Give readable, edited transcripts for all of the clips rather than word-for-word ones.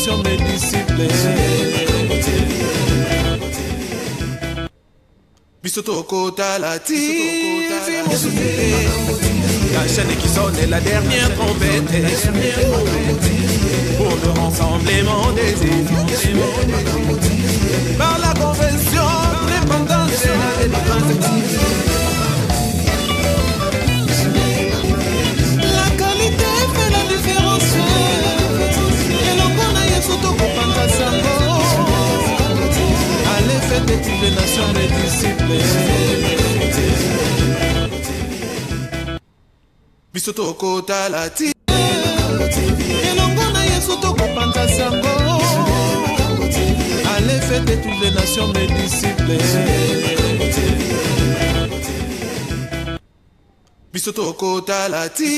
nations, mes disciples. Bisotoko Talati, la chaîne qui sonne est la dernière trompette pour le rassemblement des églises. Par la convention, l'indépendance et la qualité fait la différence. Et l'on a Yesotoko Pantasango. Allez, faites de toutes les nations, mes disciples. Bisotoko Talati, Elongona Yesotoko Pantasango. Allez, faites de toutes les nations, mes disciples. Bisotoko Talati,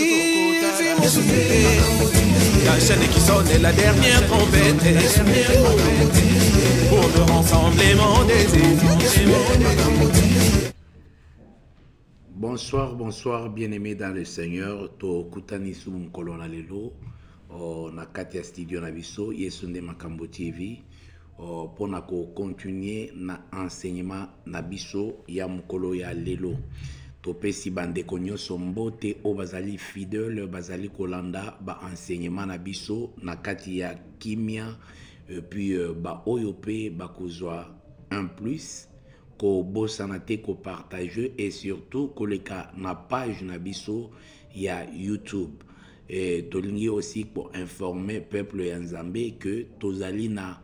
la chaîne qui sonne est la dernière trompette pour le rassemblement des églises. Bonsoir, bonsoir, bien-aimés dans le Seigneur. To kutani su mkolo na lelo na kati ya studio na biso Yesu nde Makambo TV pona ko continuer na enseignement na biso ya mkolo ya lelo. Topesi bandeko nyonso mbote o bazali fidèle bazali kolanda ba enseignement na biso na kati ya kimia puis ba oyo pe bakozwa un plus ko bosana te ko partager et surtout ko leka na page na biso ya YouTube et tolingi aussi pour informer peuple ya Nzambe que tozali na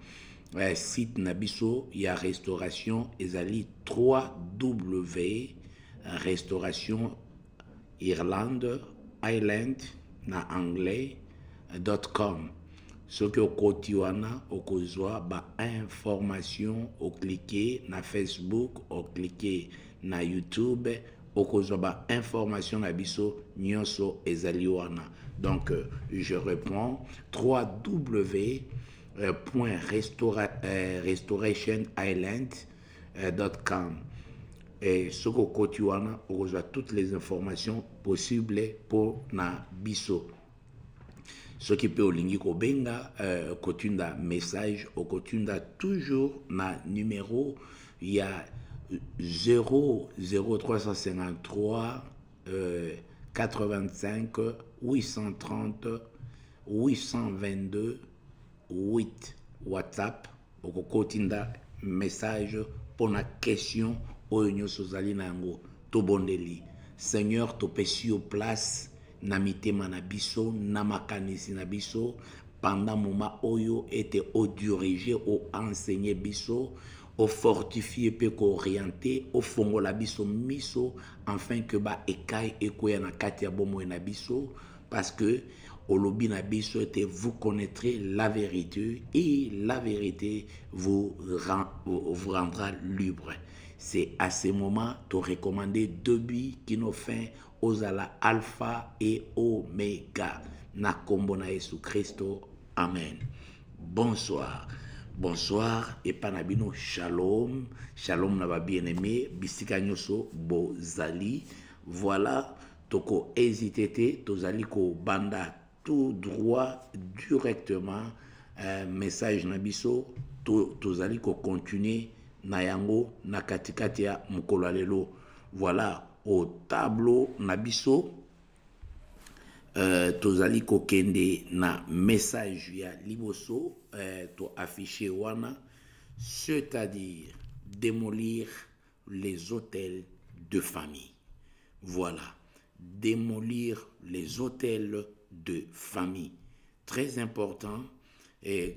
site na biso ya restauration ezali 3W restauration Irlande Island na anglais.com. Ce que koti wana okozwa ba information au cliquer na Facebook, au cliquer na YouTube, okozwa ba information na biso nyonso ezali wana. Donc je reprends www.restorationisland.com. Et ce que koti wana okozwa toutes les informations possibles pour na biso. Ce qui peut olingi ko benga kotunda message au kotunda toujours na numéro il y a 00353 85 830 822 8 WhatsApp au kotunda message pour na question oyo sozali nango to bondeli Seigneur to pesi au place na mitema na biso na makanisi na biso pendant moment oyo était au diriger au enseigner biso au fortifier pe ko orienter au fongola biso miso afin que ba ekai ekoya na kati ya bomo na biso parce que au lobby na biso était vous connaîtrez la vérité et la vérité vous rendra libre. C'est à ce moment te recommander début qui nous fait aux ala alpha et oméga na kombo na Yesu Christo. Amen. Bonsoir. Bonsoir et panabino shalom. Shalom na ba bien-aimé bisika nyoso bozali. Voilà toko hésité tozali ko banda tout droit directement message na biso tozali ko continuer na yango na katikati ya mukolo lelo. Voilà au tableau nabiso tozali kokende na message ya liboso to affiché wana, c'est-à-dire démolir les hôtels de famille. Voilà, démolir les hôtels de famille. Très important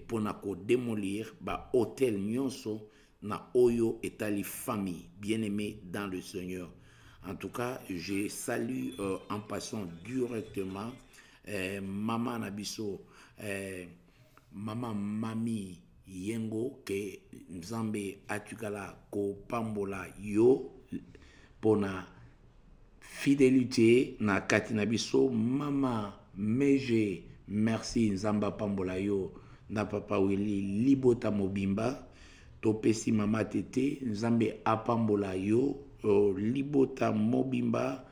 pour nako démolir ba hôtel nyonso na oyo etali famille bien-aimé dans le Seigneur. En tout cas, je salue en passant directement Maman Nabiso, Maman Mami Yengo, que Nzambe atukala ko pambola yo pona fidélité na kati Nabiso, Maman Meje, merci Nzamba pambola yo na Papa Willy Libota Mobimba, topesi Mama Tete, Nzambe apambola yo. Libota Mobimba,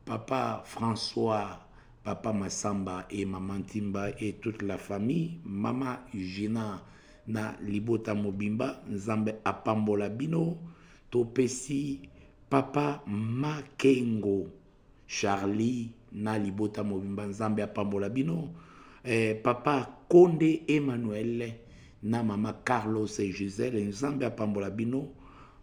Papa François Papa Massamba et Maman Timba et toute la famille. Mama Gina na Libota Mobimba. Nzambe apambola bino. Topesi Papa Makengo Charlie na Libota Mobimba. Nzambe apambola bino. Papa Konde Emmanuel na Mama Carlos et Gisèle. Nzambe apambola bino.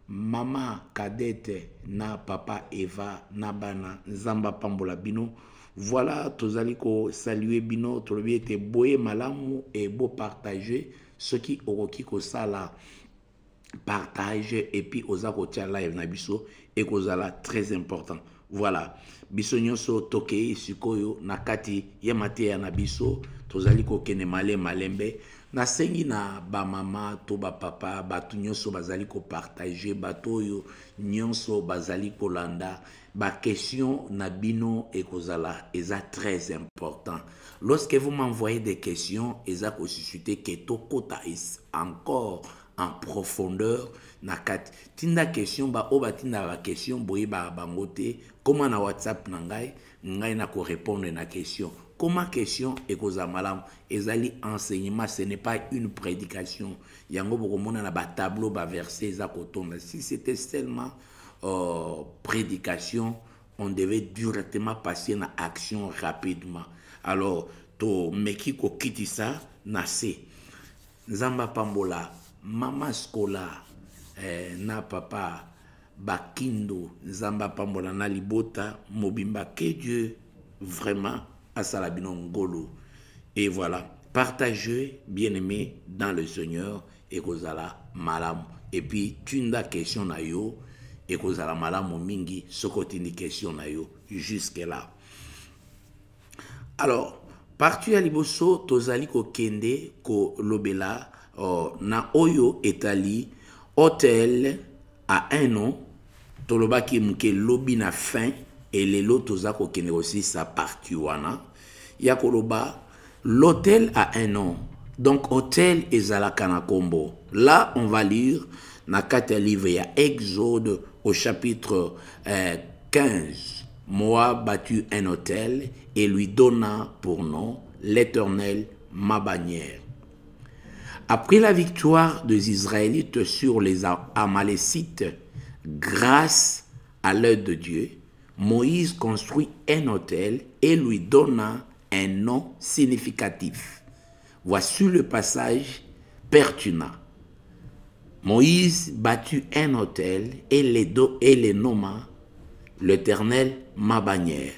Mama Kadete na Papa Eva na Bana. Nzambe apambola bino. Voilà, tozali ko saluer bino, tolobi ete boye malamu et beau partager ce qui oroki ko sala partage et puis oza ko tia live na biso et kozala très important. Voilà, biso nyonso tokei sikoyo nakati ya mateya na biso tozali ko kene malembe na sengi na ba mama to ba papa batu nyonso bazali ko partager batoyo nyonso bazali ko landa ba question na bino et kozala eza très important. Lorsque vous m'envoyez des questions eza ko susciter que tokota encore en profondeur na kat tinda question ba oba tinda ba question boye ba bangote comment na WhatsApp na ngai na ko répondre na question. Comment question et koza malam ezali enseignement, ce n'est pas une prédication. Yango bokomona na ba tableau ba verset za kotonda. Si c'était seulement prédication, on devait directement passer à action rapidement. Alors, to meki ko kitisa nase. Nzamba pambola, mama skola, na papa bakindo, nzamba pambola na libota, mobimba, que Dieu vraiment a salabino ngolo. Et voilà, partagez, bien-aimés, dans le Seigneur, et kozala malam. Et puis, tunda question na yo, et kozala malamu mingi sokotini question na yo jusque là. Alors partout à liboso tozali ko kende ko lobela na oyo etali hôtel à un nom tolobaki muke lobi na fin et lelo tozako kende aussi sa partie wana ya koloba l'hôtel à un nom. Donc hôtel ezalaka na kombo. Là on va lire na kata livre ya Exode au chapitre 15. Moab battu un hôtel et lui donna pour nom l'Éternel ma bannière. Après la victoire des Israélites sur les Amalécites, grâce à l'aide de Dieu, Moïse construit un hôtel et lui donna un nom significatif. Voici le passage pertinent. Moïse battit un hôtel et les nomma l'Éternel ma bannière.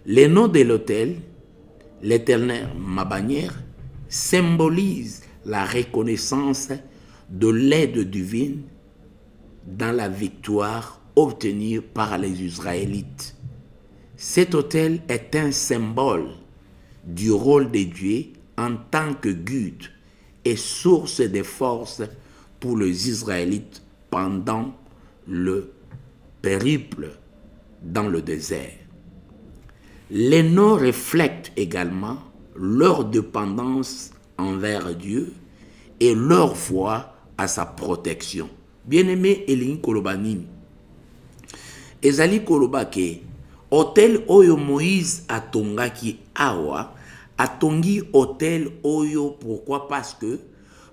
Le nom de l'hôtel, l'Éternel ma bannière, symbolise la reconnaissance de l'aide divine dans la victoire obtenue par les Israélites. Cet hôtel est un symbole du rôle de Dieu en tant que guide et source de force pour les Israélites pendant le périple dans le désert. Les noms reflètent également leur dépendance envers Dieu et leur foi à sa protection. Bien-aimé Elin Kolobanin, ezali koloba ke hôtel oyo Moïse atongaki awa, atongi hôtel oyo pourquoi? Parce que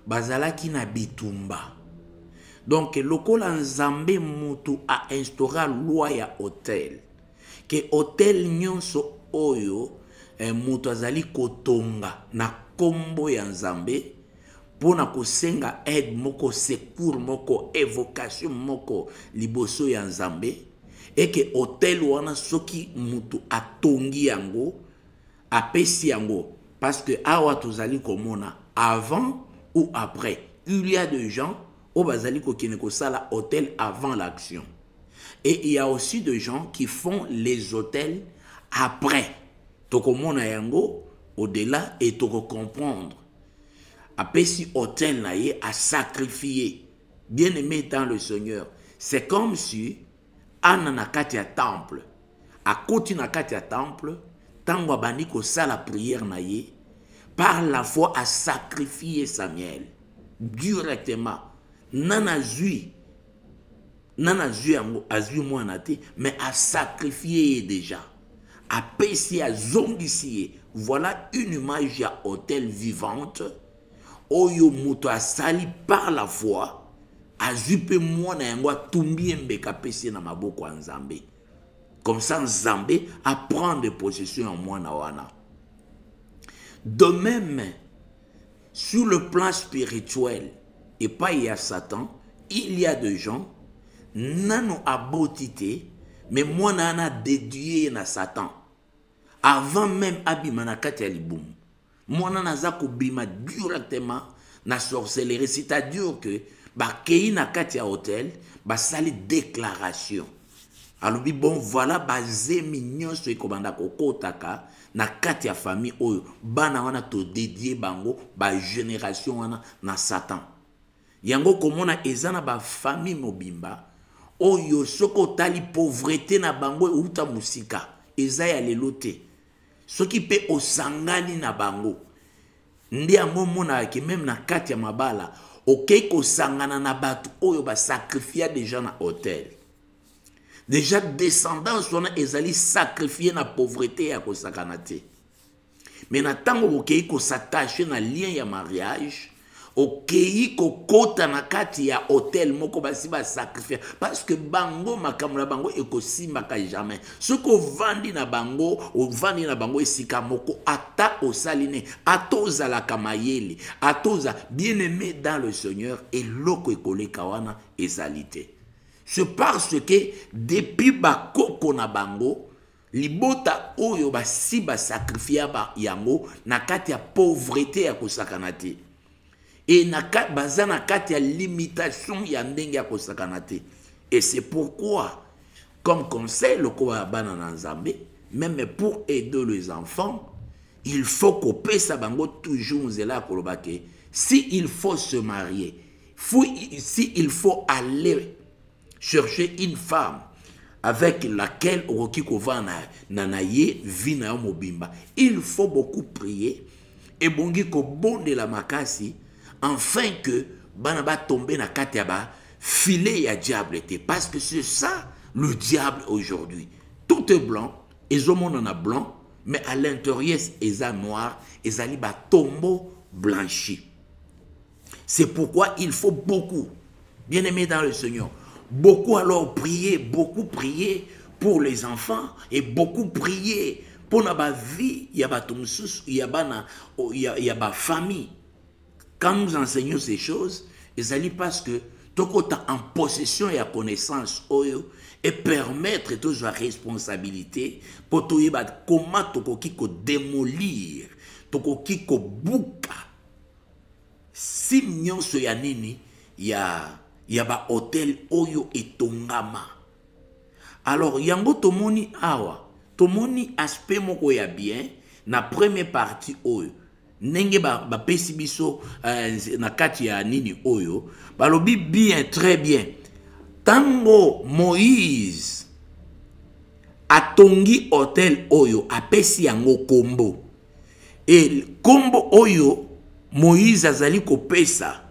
bazalaki na bitumba. Donc lokola nzambe mutu a instaura loi ya hôtel. Que hôtel nyonso oyo mutu azali kotonga na kombo ya nzambe pona kosenga aide moko, secours moko, évocation moko liboso ya nzambe, et que hôtel wana soki mutu atongi yango apesi yango, parce que awa tozali komona avant ou après. Il y a des gens au bazali ko sala hôtel avant l'action. Et il y a aussi des gens qui font les hôtels après. Tokomona yango au-delà et toko comprendre. Apesi hôtel na ye à sacrifier. Bien aimé dans le Seigneur. C'est comme si ananakati ya temple. À côté nakati ya temple, tango bani ko sala prière na ye, par la foi à sacrifier Samuel directement. Nana zui yango azui mwana te, mais à sacrifier déjà. apesi azongisi. Voilà une image ya hôtel vivante oyo moto asali par la foi azupe mwana yango atumbi mbeka pesi na maboko ya Nzambe. Comme ça Nzambe a prendre possession en mwana wana. De même, sur le plan spirituel et pas il y a Satan, il y a des gens nano abotité mais mwana ana déduit na Satan. Avant même abima na kati ya libum. Mwana naza ko bima directement na sorcellerie, c'est-à-dire que ba kei na kati ya hôtel ba sali déclaration. Alors bon voilà bazemi nyonso ekobanda kokotaka na kati ya famille oyo bana wana to dédié bango ba génération wana na Satan. Yango komona ezana ba famille mobimba oyo soko tali pauvreté na bango uta musika eza ya lelote. Soki pe osangani na bango ndi yango mona ki même na kati ya mabala okei ko sangana na batu oyo ba sacrifier déjà na hôtel. Déjà descendance wana ezali sacrifier na pauvreté ya ko sakanate. Mais na tango okei ko s'attacher na lien ya mariage, okei ko kota na kati ya hôtel moko basi ba sacrifier parce que bango makamula bango ekosimba ka jamais. Soko vandi na bango, o vandi na bango esika moko ata osaline, atoza la kamayeli, atoza bien-aimé dans le Seigneur et loko ekoleka wana ezalité. C'est parce que depuis bakoko na bango libota oyo basi ba sacrifier ba yango na kati ya pauvreté ya kosakanate. Et baza na kati ya limitation ya ndenge ya kosakanate. Et c'est pourquoi comme conseil le ko bana na Nzambe même pour aider les enfants il faut qu'on pesa bango toujours zela kolobake si il faut se marier si il faut aller chercher une femme avec laquelle il faut beaucoup prier et bongi ko bonde la makasi afin que banaba tomber na katiaba filet ya diable parce que c'est ça le diable aujourd'hui. Tout est blanc et zo monde en a blanc mais à l'intérieur est noir et zali ba tombeau blanchi. C'est pourquoi il faut beaucoup bien aimé dans le Seigneur. Beaucoup alors prier, beaucoup prier pour les enfants et beaucoup prier pour la vie, il y a ma famille. Quand nous enseignons ces choses, c'est parce que tout en possession et à connaissance et permettre toute la responsabilité pour tout comment tout démolir, tout bouka. Si nous sommes yanini, il y a ba hôtel oyo etongama. Alors yango tomoni awa, tomoni aspect moko ya bien na première partie oyo. Nenge ba pesi biso na kati ya nini oyo, balobi bien très bien. Tango Moïse atongi hôtel oyo apesi yango kombo. Et kombo oyo Moïse azali ko pesa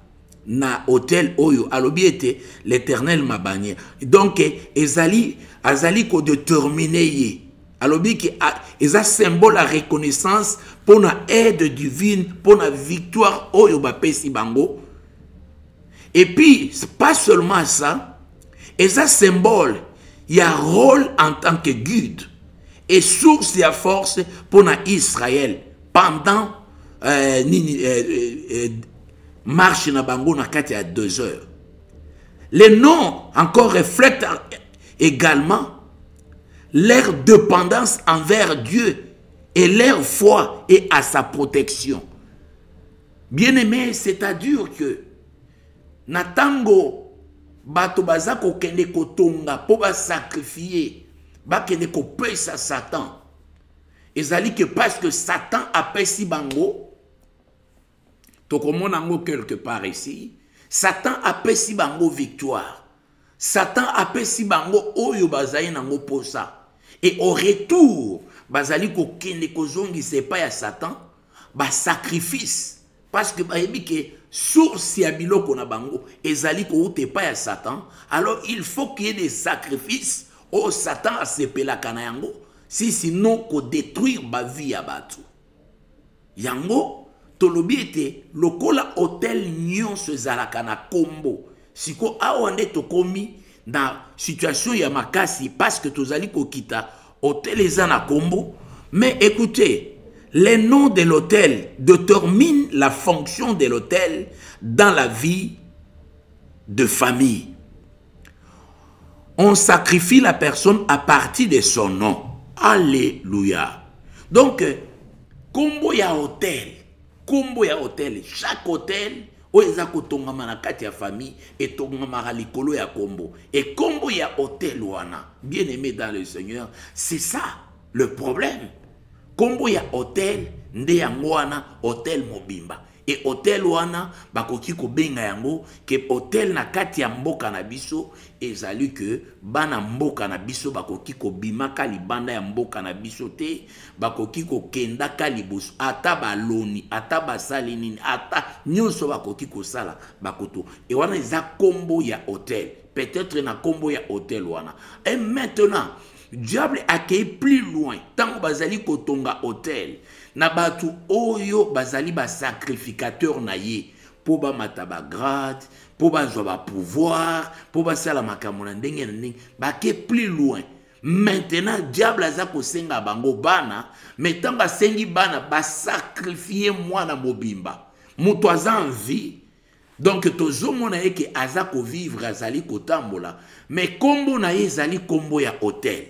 na hôtel oyo alobi ete l'Éternel ma bannière. Donc azali ko déterminer ye alobi ki eza symbole la reconnaissance pour na aide divine pour na victoire oyo ba pesi bango. Et puis pas seulement ça, eza symbole y a rôle en tant que guide et source de force pour na Israël pendant marche na bango na kati à 2 heures. Les noms encore reflètent également leur dépendance envers Dieu et leur foi et à sa protection. Bien-aimé, c'est-à-dire que natango bato bazako kende kotonga po ba sacrifier ba kende ko pesa Satan. Ezali que parce que Satan a pesi bango. Tokomonango quelque part ici, Satan a pesi bango victoire. Satan a pesi bango oyo bazali nango posa. Et au retour, bazali ko kende ko zongi c'est pas ya Satan, ba sacrifice parce que ba yebi que source ya biloko na bango ezali ko ute pas ya Satan, alors il faut qu'il y ait des sacrifices au Satan a sepela kana yango. si sinon ko détruire ba vie ya batu. Yango tolobi ete lokola hôtel nyonso ezalaka na kombo. Siko awa nde tokomi na situation ya makasi parce que tozali kokita hôtel eza na kombo. Mais écoutez, les noms de l'hôtel déterminent la fonction de l'hôtel dans la vie de famille. On sacrifie la personne à partir de son nom. Alléluia. Donc, kombo ya hôtel, chaque hôtel, oeza kotongama na kati ya famille et tongama likolo ya kombo. Et kombo ya hôtel wana, bien aimé dans le Seigneur, c'est ça le problème. Kombo ya hôtel, nde yango wana hôtel mobimba. Et hôtel wana, bakoki ko benga yango, ke hôtel na kati ya mboka na biso, ezali que bana mboka na biso bakoki ko bimaka libanda ya mboka na biso te, bakoki ko kenda ka liboso, ata baloni, ata basali nini, ata nyonso bakoki ko sala bakoto. Et wana eza kombo ya hôtel. Peut-être na kombo ya hôtel wana. Et maintenant, diable accueille plus loin. Tant bazali kotonga hôtel, na batu oyo bazali ba sacrificateur na ye, po ba mataba grade, po ba zoba pouvoir, po ba sala makambo na ndenge na ndenge, ba ke plus loin. Maintenant diable aza ko senga bango bana, mais tant ba sengi bana ba sacrifier mwana mobimba. Mutu aza en vie. Donc tozo mona eke aza ko vivre azali kotambola, mais kombo na ye ezali kombo ya hôtel.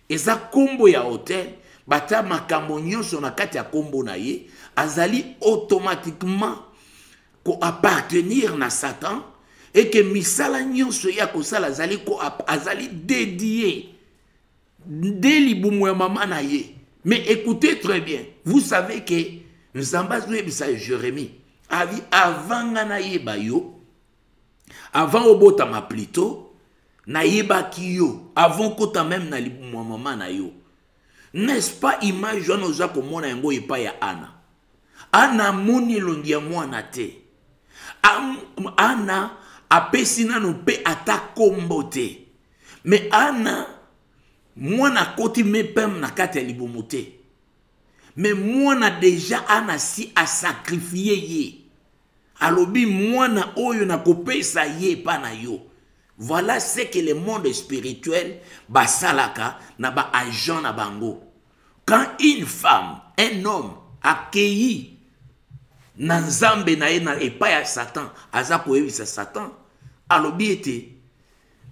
Eza kombo ya hôtel, bata makambo nyonso na kati ya kombo na ye, azali automatiquement ko appartenir na Satan, et que misala nyonso ya ko sala azali dédié dès libumu ya mama na ye. Mais écoutez très bien, vous savez que Nzamba Zwebisa Jérémie avant na yeba yo, avant obotama plutôt, na yeba ki yo, avant kota même na libu maman na yo. N'est-ce pas image wana oza komona yango epa ya Ana? Ana moni longi ya mwana te. Ana apesi nano pe ata kombo te. Mais Ana mwana koti mepem na kati ya libumu te. Mais mwana déjà Ana si a sacrifié ye. Alobi mwana oyo na kopesa ye pa na yo. Voilà ce que le monde spirituel basalaka na ba agent na bango. Quand une femme, un homme accueilli na nzambe na ye na epa ya Satan, aza koyebisa Satan, alobi ete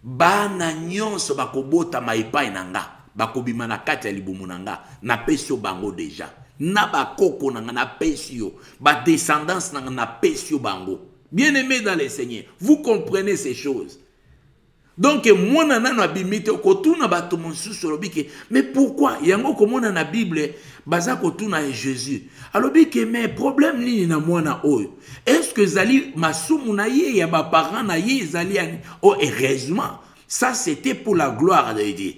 bana nyonso bakobota ma epai nanga, bakobima na kati ya libumu nanga, na pesio bango déjà. Na ba koko nanga na pesio, ba descendance nanga na pesio bango. Bien aimé dans le Seigneur, vous comprenez ces choses. Donc moi nana abimite okotuna bato monsusu lobike, mais pourquoi yango komona na Bible baza kotuna Jésus. Alobi ke mais problème nini na mwana oyo? Est-ce que zali masumu na ye ya ba parents na ye zali ani? Oh heureusement, ça c'était pour la gloire de Dieu.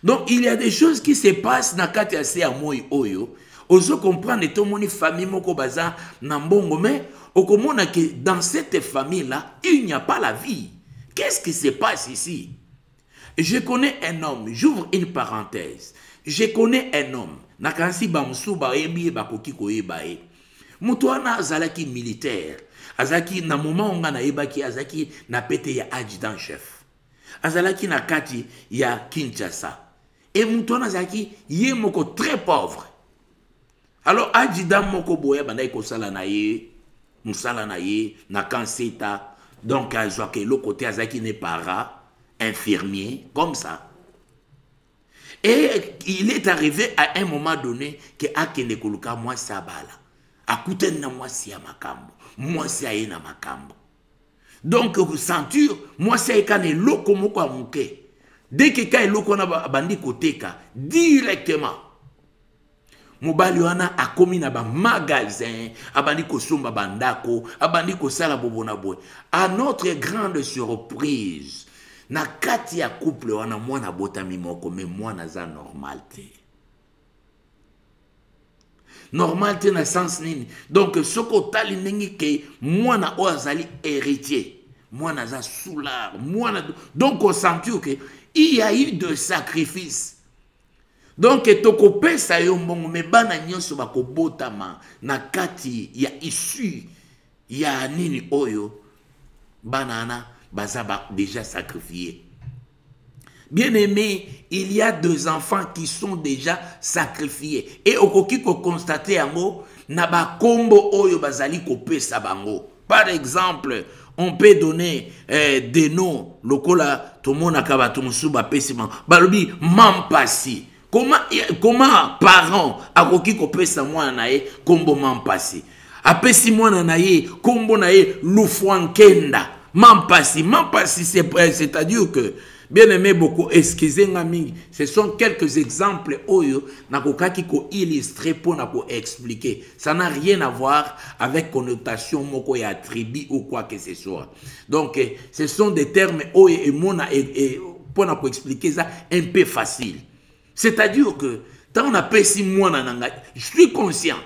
Donc il y a des choses qui se passent na kati ya se ya moi oyo. Ozo comprendre to moni famille moko baza na mbongo, mais okomona que dans cette famille là, il n'y a pas la vie. Qu'est-ce qui se passe ici? Je connais un homme, j'ouvre une parenthèse. Je connais un homme, nakansi bamsu ba yebi bakoki ko yebae. Mutu wana azalaki militaire, azaki na moment onga na yebaki azaki na pete ya adjudant chef. Azalaki na kati ya Kinshasa. Et mutu wana azalaki ye moko très pauvre. Alors adjudant moko boya bandai ko sala na ye, musala na ye na kanseta. Donc, que l'autre côté, Azaki n'est pas infirmier, comme ça. Et il est arrivé à un moment donné que Akene Koluka, moi, ça bala. Akuten na moi, si à makambo. Moi, si à ena makambo. Donc, ceinture, moi, si à ekane loko moko a mouke. Dès que ka loko na bandi koteka, directement. Mobali wana akomi na ba magasin, abandi ko somba bandako, abandi ko sala bobona boy. À notre grande surprise, na kati ya couple wana mwana botami moko, mais mwana za normal te. Normal te na sens nini. Donc soko tali ningi ke mwana o azali héritier, mwana za soulard, mwana. Donc on sent que il y a eu de sacrifices. Donc tokopesa yo mbongo me bana nyonso bakobotama na kati ya issue ya nini oyo banana bazaba déjà sacrifié. Bien aimé, il y a 2 enfants qui sont déjà sacrifiés. Et okoki ko constater yango na ba kombo oyo bazali kopesa bango. Par exemple, on peut donner des noms lokola tomona kabato musuba pesima balobi mampasi. Comment parents akoki kopesa mwana na ye kombo mampasi. Apesi mwana na ye kombo na ye lufwankenda. Mampasi, c'est-à-dire que bien aimé beaucoup, excusez-moi, ce sont quelques exemples oyo nakokaki ko illustrer pour nako expliquer. Ça n'a rien à voir avec connotation moko ya tribu ou quoi que ce soit. Donc ce sont des termes oyo et mona et pour nako expliquer ça un peu facile. C'est-à-dire que quand on appelle si moi je suis conscient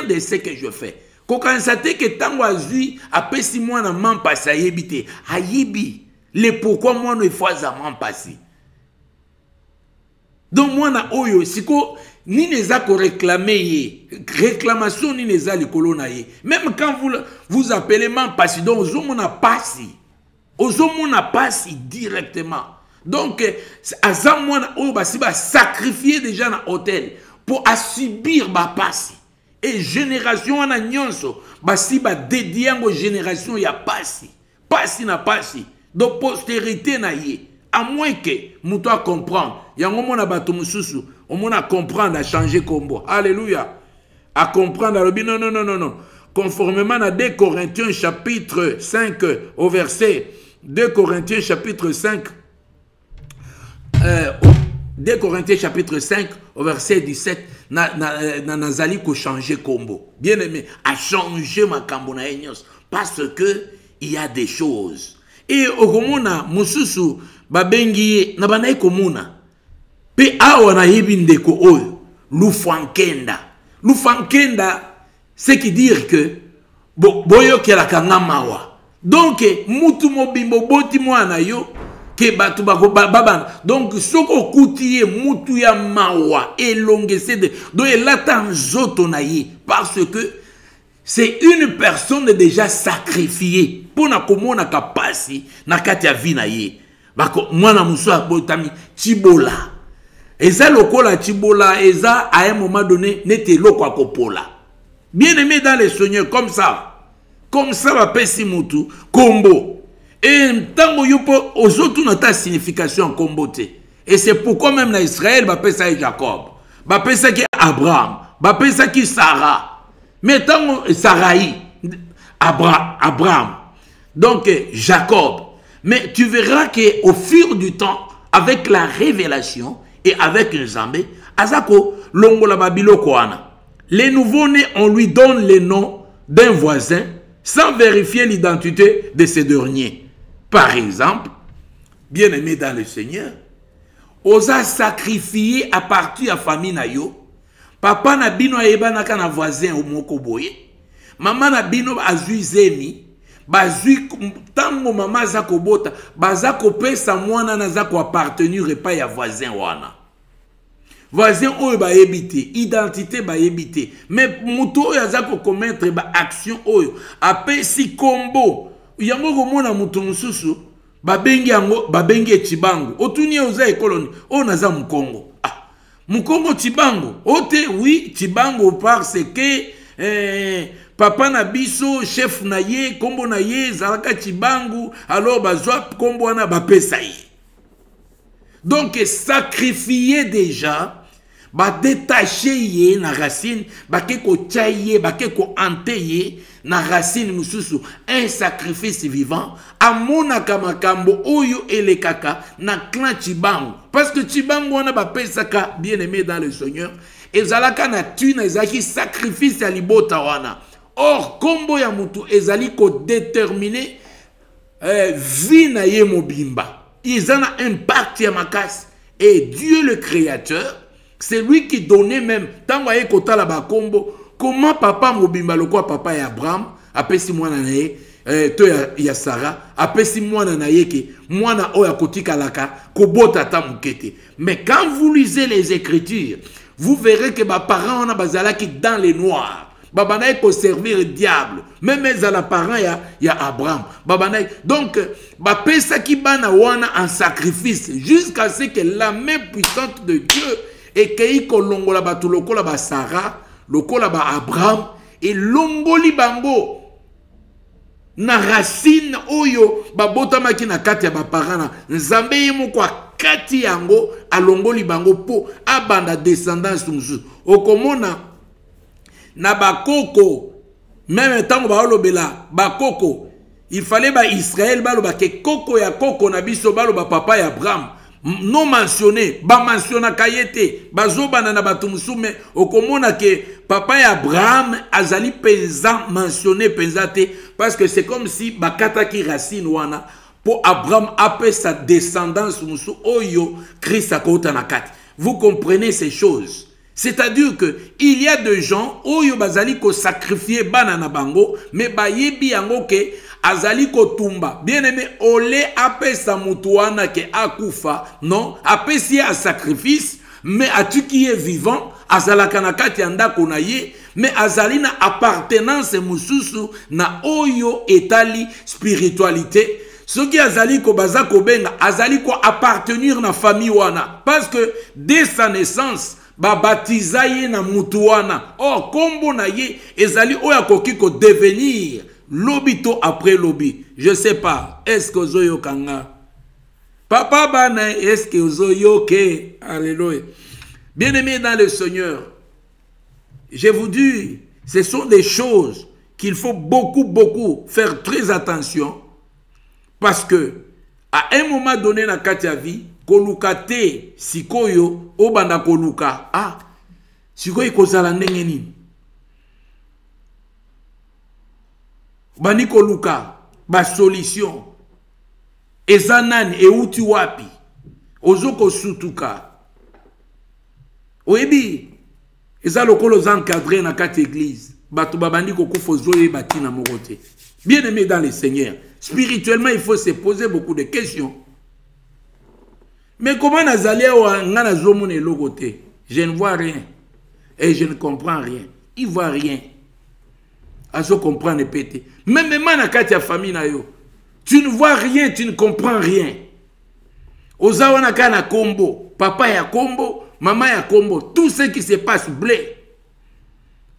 de ce que je fais. Quand on sait que tant que appelle si moi na mampasi ayebite ayebi le pourquoi moi ne fois à mampasi. Donc moi na oyo siko ni neza ko réclamer réclamation ni neza likolo na ye. Même quand vous appelez mampasi donc ozomona pasi. Ozomona pasi directement. Donc azam moi oyo basi ba sacrifier déjà na hôtel pour subir ba pasi. Et génération wana nyonso basi ba dédié ngo génération ya pasi. Pasi na pasi. Donc postérité na ye. À moins que muto a comprendre. Yango mona bato mususu, on mona comprendre à changer combo. Alléluia. À comprendre à non. Conformément à 2 Corinthiens chapitre 5 au verset 2 Corinthiens chapitre 5 2 Corinthiens chapitre 5 au verset 17 nazali ko changer combo. Bien aimé, à changer ma kambo na enyos parce que il y a des choses. Et okomona mususu babengi na banayi komuna. Pe awa na yebindeko oyo lufankenda. Lufankenda c'est qui dire que boyo kelaka ngamawa. Donc mutu mobimbo boti mwana yo ke batu bako babana. Donc soko kutiye mutu ya mawa elongese de do elata nzoto na ye parce que c'est une personne déjà sacrifiée pour na komona kapasi na kati ya vie na ye. Bako mwana musu abotami chibola. Eza lokola chibola eza à un moment donné nete loko akopola. Bien aimé dans les Seigneur comme ça va pesi mutu kombo. Et tango yupo ozotu na ta signification kombo te. Et c'est pourquoi même na Israël ba pesa Jacob, ba pesa ki Abraham, ba pesa ki Sarah. Mais tango Sarai Abraham. Donc Jacob. Mais tu verras que au fur du temps avec la révélation et avec Nzambe, azako longola babilo koana. Les nouveaux-nés, on lui donne les noms d'un voisin sans vérifier l'identité de ces derniers. Par exemple, bien aimé dans le Seigneur, osa sacrifié à partir de la famille na yo, papa na bino ayeba na kana voisin au moko boye, maman na bino azui zemi, bazui tango mama za kobota, baza kopesa mwana na za ko appartenir pas ya voisin wana. Voisin oyo ba yebite, identité ba yebite, mais muto oyo aza ko commettre ba action oyo, apesi kombo, yango komona muto mususu, babengi yango, babengi Chibangu, otuni oza ekoloni, o naza Mukongo. Ah, Mukongo Chibangu, ote oui, Chibangu parce que papa na biso, chef na ye, kombo na ye, zalaka Chibangu, alors bazwa kombo wana bapesa ye. Donc, sacrifier déjà, ba détacher yé na racine, ba keko tchaye, ba keko anteye na racine mususu, un sacrifice vivant, amona kamakambo oyo ele kaka na clan Chibangu. Parce que Chibangu wana ba pesaka bien aimé dans le Seigneur, et zalaka na tuna ezaki sacrifice ya libota wana. Or, kombo ya mutu ezali ko déterminer vie na ye mobimba. Ils ont un impact à ma casse. Et Dieu le Créateur, c'est lui qui donnait même, tant que kota la bakombo, comment papa mobimba le quoi papa et Abraham, après si moi nané, to ya Sarah apesi mwana na yeke mwana oya kotika laka kobota ta mukete. Mais quand vous lisez les Écritures, vous verrez que ba parents on a bazalaki dans les noirs. Babanaï ko servir le diable. Même les parents ya Abraham. Babanaï donc ba pesa ki bana wana en sacrifice jusqu'à ce que la main puissante de Dieu et kei ko longola ba to lokola ba Sarah, lokola ba Abraham et longoli bango na racine oyo babota maki na kati ya ba parana nzambe yemo kwa kati yango alongoli bango po abanda descendance musu okomona na bakoko même tango ba olobela bakoko il fallait ba Israël baloba ke koko ya koko na biso baloba papa ya Abraham non mentionné ba mentiona kayete bazobana na batumusu mais okomona ke papa ya Abraham azali penza mentionné penza te parce que c'est comme si bakata ki racine wana pour Abraham après sa descendance musu oyo Christ akota na kati. Vous comprenez ces choses? C'est-à-dire que il y a des gens oyo bazali ko sacrifier bana na bango mais bayebi yango ke azali ko tumba. Bien aimé, ole apesa mutuana ke akufa, non, apesi a sacrifice mais atu qui est vivant azalaka na kati ya ndako na ye mais azali na appartenance mususu na oyo etali spiritualité. Ce qui azali ko baza ko benga azali ko appartenir na famille wana parce que dès sa naissance ba baptisaye na mutuana. Or kombo na ye ezali oya koki ko devenir lobito après lobby. Je sais pas, est-ce que ozoyo kanga? Papa bana, est-ce que ozoyo ke? Alléluia. Bien-aimés dans le Seigneur, je vous dis, ce sont des choses qu'il faut beaucoup faire très attention parce que à un moment donné na kati ya vie, koluka te sikoyo obanda koluka. Ah, sikoyo kozala ndenge nini? Bani koluka ba solution ezanani euti wapi ozoko sutuka oyebi ezalokolo encadré na kati église bato babandi kokufa zoye batina morote. Bien aimé dans le Seigneur, spirituellement il faut se poser beaucoup de questions. Mais comment nazali wa ngana zomone logote? Je ne vois rien et je ne comprends rien. Il voit rien. Azo comprendre pété. Même na kati ya famille na yo. Tu ne vois rien, tu ne comprends rien. Ozawana kana kombo, papa ya kombo, maman ya kombo, tout ce qui se passe blé.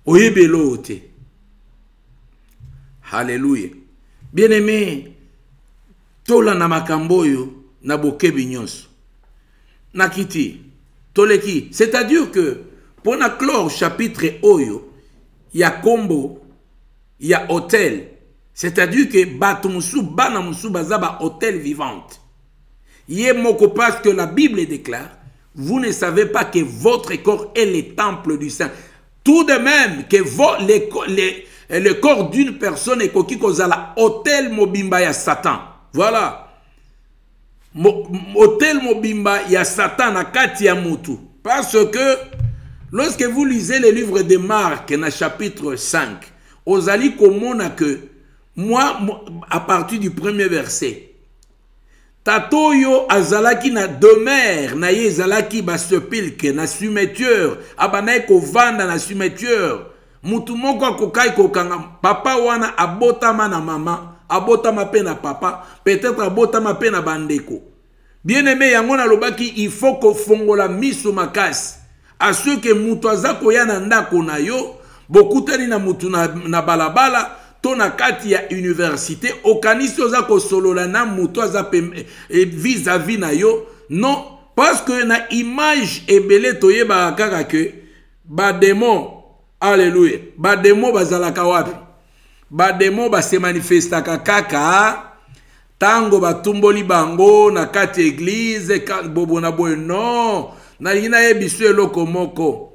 Oyebelo ote. Alléluia. Bien-aimé, tola na makamboyo na bokebi nyonso. Nakiti, toleki, c'est-à-dire que pour na clore chapitre oyo, ya kombo, ya hôtel. C'est-à-dire que Batumusu, Banamusu, Bazaba, hôtel vivante. Yé moko parce que la Bible déclare, vous ne savez pas que votre corps est le temple du Saint. Tout de même que le corps d'une personne est koki kozala hôtel mobimba ya Satan. Voilà. Hôtel mobimba ya Satan na kati ya mutu. Parce que lorsque vous lisez le livre de Marc, dans chapitre 5, Ozali komona que moi, à partir du premier verset, Tatoyo azalaki na demeure, na ye zalaki ba sepilke, na cimetière, abanaye ko vanda na cimetière, mutu moko kokai kokanga, papa wana abotama na mama, abotama pe na papa, peut-être abotama pe na bandeko. Bien aimé, yango na lobaki, il faut ko fongola miso makasi, à ceux que mutu azako ya na ndako na yo, bokutani na mutu na balabala, tona kati ya université, okanisi oza ko solola na mutu aza vis-à-vis na yo, non, parce que na image ebele toyeba kaka ke, ba démon, alléluia, ba démon bazalaka wapi, ba démon ba se manifestaka kaka, tango ba tumboli bango na kati église, bobo na boye, non, na yina yebisu eloko moko,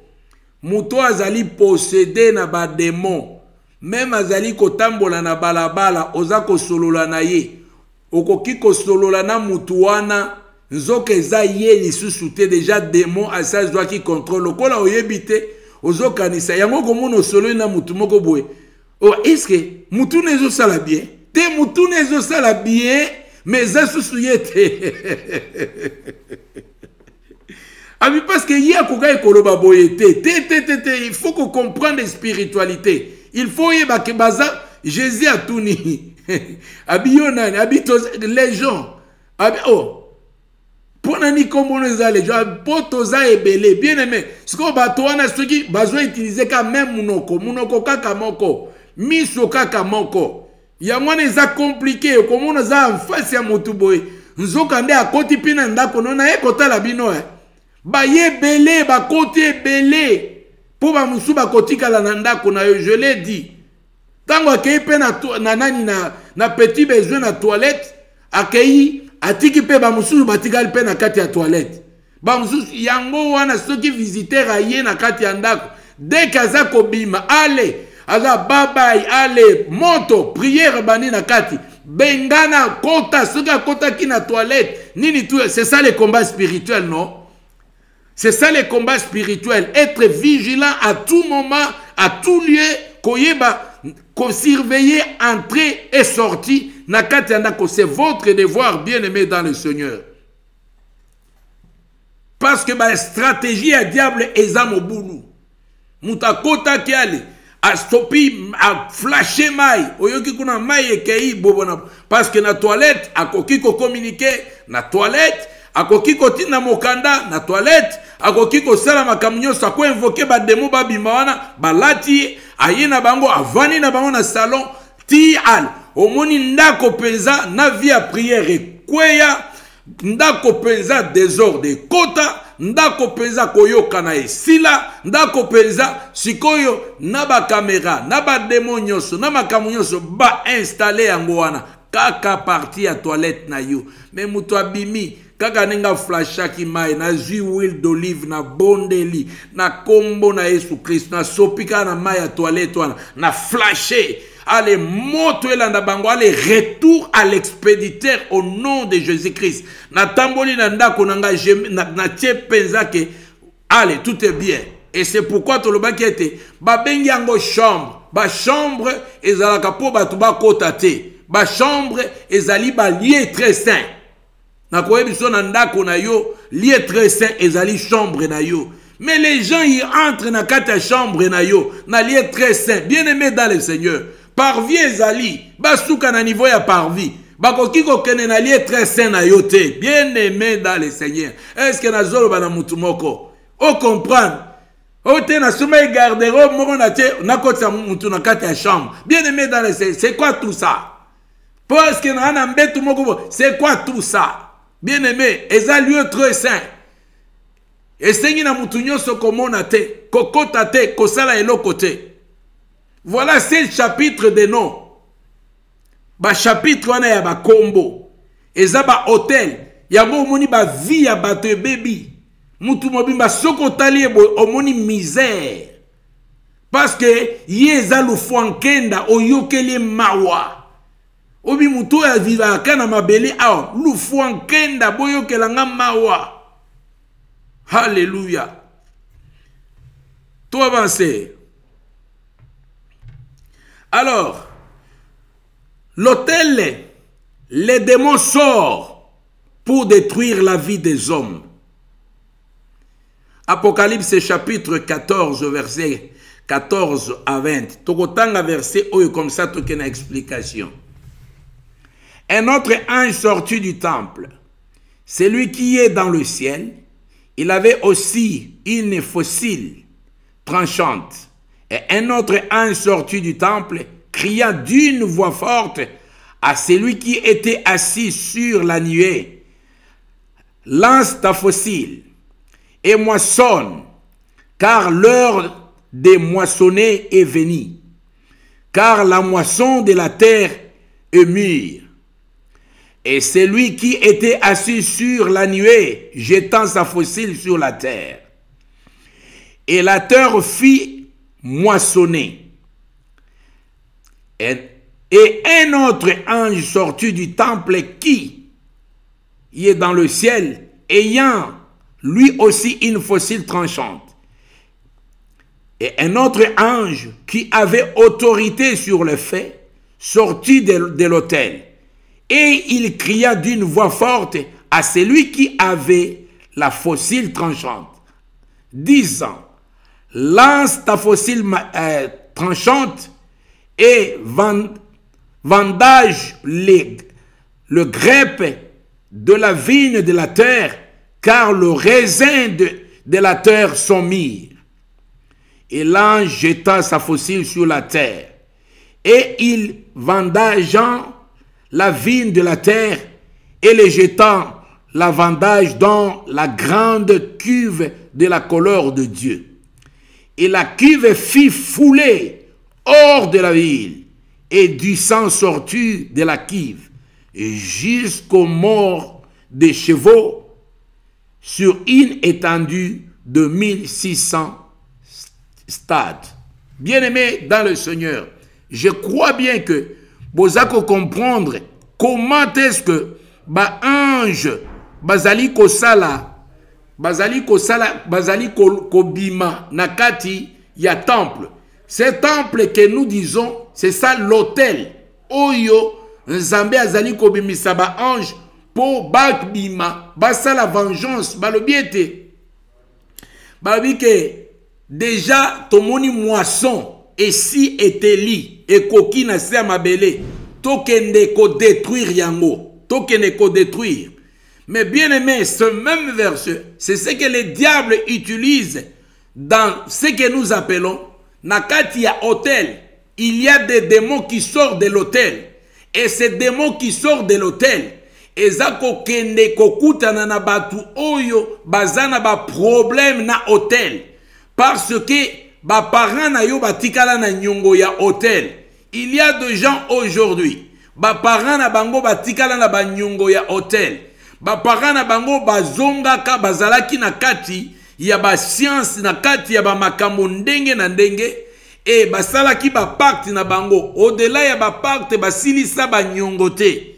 mutu azali possédé na ba démon, même azali kotambola na balabala, oza ko solola na ye, okoki ko solola na mutu wana, nzoke eza ye lisusu te, déjà démon asa zwa ki contrôle, okola oyebite, ozo kanisa, yango komono solo na mutu moko boye, oh, est-ce que mutu nezo sala bien? te mutuna ezosala bien mais eza susu ye te ami parce que ye akoka ekoloba boye te il faut que comprendre spiritualité il faut yeba ke baza Jésus atuni abi yo nani abi les gens abi oh pona ni kombono za les gens potoza ebele bien aimé ce que bato wana soki bazwa utiliser ka même munoko kaka moko miso kaka moko ya mwana eza compliqué komona za en face ya motu boy nzoka nde akoti pina ndako nona ekotala bino ba yebele ba koti ebele po ba musu ba kotikala na ndako na yo je l'ai dit tango akei pe na nani na petit besoin na toilette akei atiki pe ba musu batikali pe na kati ya toilette ba musu yango wana soki visiteur aye na kati ya ndako dès kaza kobima ale aza babai ale moto prière bani na kati bengana kota soka kota ki na toilette nini tout c'est ça le combat spirituel non c'est ça le combat spirituel être vigilant à tout moment à tout lieu koyeba ko surveiller entrée et sortie na kati ndako c'est votre devoir bien-aimé dans le Seigneur parce que ba stratégie à diable ezamo bulu mutakota ki ale a stopi a flasher mai oyoki kuna mai ekei bobona parce que na toilette akoki ko communiquer na toilette akoki ko tina mokanda na toilette akoki ko sala makamunyo sa ko invoquer ba demo ba bimawana balati ayina bango avani na bango na salon ti al omoni ndako penza na via prière kweya ndako penza désordre kota ndako penza koyoka na esila ndako penza sikoyo na ba caméra na ba démonioso na makamunyoso ba installer yango wana kaka partie ya toilette na yo mais muto abimi kaka nenga flashaki mai na jus huile d'olive na bondeli na kombo na Yesu Christ na sopika na mai ya toilette wana na flasher allez moto elanda bango allez retour à l'expéditeur au nom de Jésus-Christ na tamboli na ndako nanga na tie penza ke allez tout est bien et c'est pourquoi to lobaki ete ba bengi yango chambre ba chambre ezalaka po batu ba kota te ba chambre ezali ba lieu très saint na koyebi so na ndako na yo lieu très saint ezali chambre na yo mais les gens y entrent na kata chambre na yo na lieu très saint bien-aimé dans le Seigneur parvis ezali basuka na niveau ya parvis bakoki kokene na lieu très saint na yo te bien-aimé dans le Seigneur est-ce que nazoloba na mutu moko o comprendre o te na soma garde-robe moko na te na kotisa mutu na kata ya chambre bien-aimé dans le Seigneur c'est quoi tout ça parce que na ana mbetu moko c'est quoi tout ça bien-aimé eza lieu très saint esengi na mutu nyonso komona te kokota te kosala eloko te. Voilà c'est le chapitre des noms. Ba chapitre wana ya ba kombo. Eza ba hôtel. Yango omoni ba vie ya bato baby. Mutu mobimba soko tali omoni misère. Parce que yeza lufuankenda oyokeli mawa. Obi mutu ya viva kana mabele awa lufuankenda boyokela nga mawa. Alléluia. Tout avancé. Alors, l'autel, les démons sortent pour détruire la vie des hommes. Apocalypse chapitre 14, verset 14 à 20. Tokotanga verset comme ça, tokena explication. Un autre ange sortit du temple, celui qui est dans le ciel, il avait aussi une fossile tranchante. Et un autre ange sorti du temple cria d'une voix forte à celui qui était assis sur la nuée: lance ta fossile et moissonne, car l'heure de moissonner est venue, car la moisson de la terre est mûre. Et celui qui était assis sur la nuée, jetant sa fossile sur la terre, et la terre fit moissonner. Et un autre ange sorti du temple qui est dans le ciel, ayant lui aussi une fossile tranchante. Et un autre ange qui avait autorité sur le feu sortit de l'autel. Et il cria d'une voix forte à celui qui avait la faucille tranchante, disant, lance ta faucille tranchante et vendage le grèpe de la vigne de la terre, car le raisin de la terre sont mûrs. Et l'ange jeta sa faucille sur la terre, et il vendagea la vigne de la terre, et le jetant la vendage dans la grande cuve de la colère de Dieu. Et la cuve fit fouler hors de la ville, et du sang sortit de la cuve, jusqu'aux morts des chevaux, sur une étendue de 1600 stades. Bien-aimés dans le Seigneur, je crois bien que vous allez comprendre comment est-ce que ange bazali kosala kobima nakati ya temple. Ce temple que nous disons, c'est ça l'autel. Oyo Nzambe azali kobimisa ba ange pour bakbima basala vengeance balobiete. Babi que déjà tomoni moisson et si eteli et koki na se mabele tokende ko détruire yango, tokende ko détruire. Mais bien aimé, ce même verset, c'est ce que le diable utilise dans ce que nous appelons nakati ya hôtel. Il y a des démons qui sortent de l'hôtel. Et ces démons qui sortent de l'hôtel, ezako kende kokutana na batu oyo bazana ba problème na hôtel. Parce que ba parents na yo batikala na nyongo ya hôtel. Il y a des gens aujourd'hui, ba parents na bango batikala na ba nyongo ya hôtel. Ba parents na bango bazongaka bazalaki na kati ya ba science na kati ya ba makambo ndenge na ndenge. Et basala ki ba pacte na bango au-delà ya ba pacte basilisa ba nyongo te.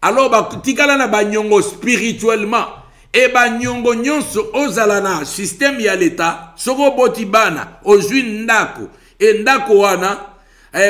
Alors ba tikala na ba nyongo spirituellement et ba nyongo nyonso ozala na système ya l'état soko boti bana ozwi ndako et ndako wana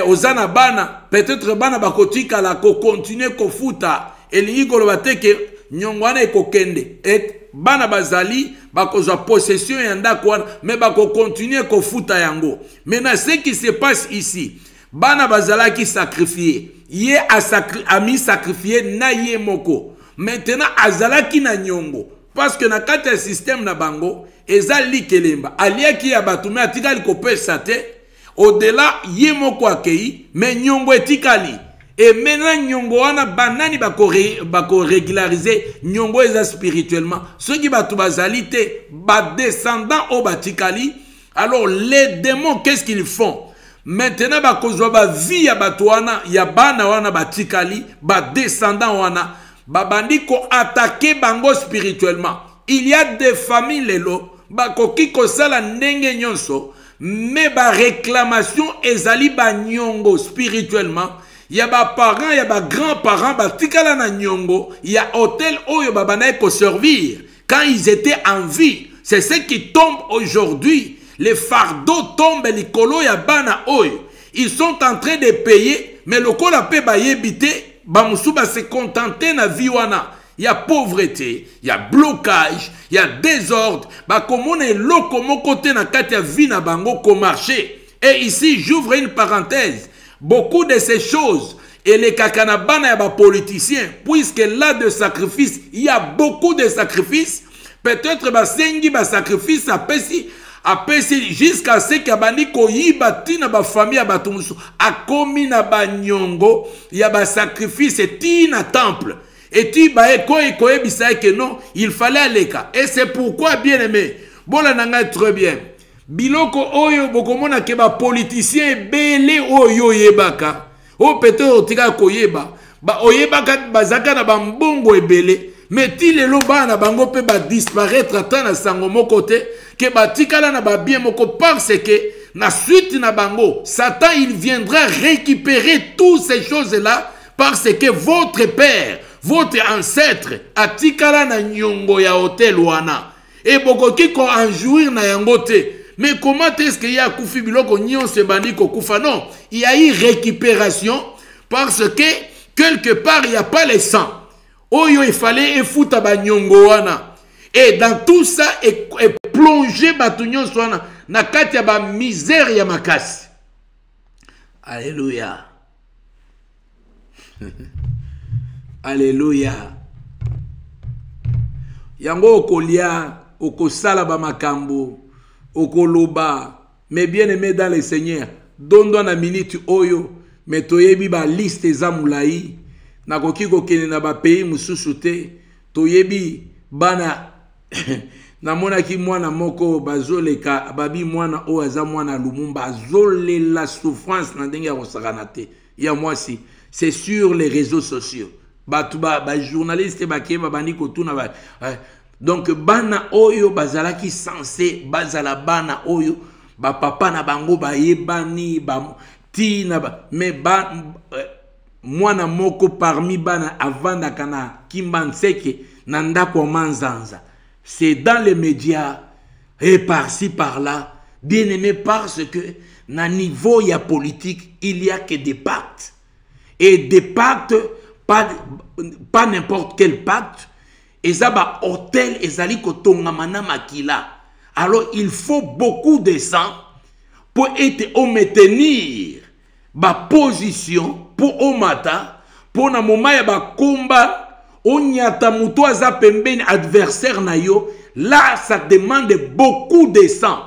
ozana bana peut-être bana bakotika la ko continuer ko futa elingi koloba te ke nyongo wana ekokende et bana bazali bakozwa possession ya ndako wana mais bako continuer ko futa yango. Maintenant ce qui se passe ici, bana bazala qui sacrifier ye a mis sacrifier na ye moko. Maintenant azala ki na nyongo parce que na kata système na bango ezali kelemba alia ki ya batume atikali ko pesa te au-delà ye moko akei mais nyongo etikali. Et maintenant, nyongo wana banani bako régulariser nyongo eza spirituellement. Ceux qui batu bazali te ba descendant au batikali. Alors les démons qu'est-ce qu'ils font? Maintenant bako zo ba vie ya batu wana ya bana wana batikali ba descendant wana babandi ko attaquer bango spirituellement. Il y a des familles lelo bako kiko sala ndenge nyonso mais ba réclamation ezali ba nyongo spirituellement. Il y a ba parents, il y a ba grands-parents, ba tikala na nyongo, il y a hôtel oyo babana ko servir quand ils étaient en vie. C'est ce qui tombe aujourd'hui. Les fardeaux tombent likolo ya bana oyo. Ils sont en train de payer, mais le kola pe ba yebite, ba musu ba se contenter na vie wana. Il y a pauvreté, il y a blocage, il y a désordre. Ba komone loko moko te na kati ya vie na bango ko marché. Et ici, j'ouvre une parenthèse. Beaucoup de ces choses, et les kakanabana et les politiciens, puisque là de sacrifice, il y a beaucoup de sacrifices, peut-être basengi ba sacrifice apesi jusqu'à ce que bani ko yiba tina ba famille batumusu akomi na ba nyongo, il y a ba sacrifice tina temple. Et tu ba eko ebisa que non, il fallait aller ka. Et c'est pourquoi bien aimé, bola nanga très bien. Biloko oyo bokomona ke ba politicien belé oyo yebaka o peut-être otika koyeba ba oyebaka bazaka na bambongo ebele mais ti lelo bana bango pe ba disparaître ata na sango moko te ke batikala na ba bien moko parce que na suite na bango Satan il viendra récupérer toutes ces choses là parce que votre père, votre ancêtre atikala na nyongo ya hotel wana et bokoki ko enjouir na yango te. Mais comment est-ce qu'il y a koufi biloko nyon se bandi ko kufa? Non, il y a eu récupération Parce que quelque part, il n'y a pas les sang. Oyo, il fallait foutre banyongo wana. Et dans tout ça, et plonger batunyo swana na kati ya ba misère ya makasi. Alléluia. Alléluia. Yango okolia, okosala ba makambo, okoloba, mais bien aimé dans le Seigneur, donne-toi na minute oyo, mais toyebi ba liste za mulai, na koki kokene na ba pays mususu te, toyebi bana namona ki mwana moko bazoleka babi mwana o aza mwana Lumumba azole la souffrance na ndenge ya kosakana te ya mwasi c'est sur les réseaux sociaux ba journaliste ba keba bani kotuna ba donc bana oyo bazalaki censé bazala bana oyo ba papa na bango ba yebani ba tina ba mais ba mwana moko parmi bana avanda kana kimbanseke na ndako manzanza. C'est dans les médias et par-ci par-là, bien aimé, parce que na niveau ya politique, il y a que des pactes. Et des pactes, pas n'importe quel pacte. Et ça va hôtel et zali kotongamana makila. Alors il faut beaucoup de sang pour être au maintenir ba position pour au matin pour na moment ya ba combat. Onyata muto aza pembeni adversaire na yo, là ça demande beaucoup de sang.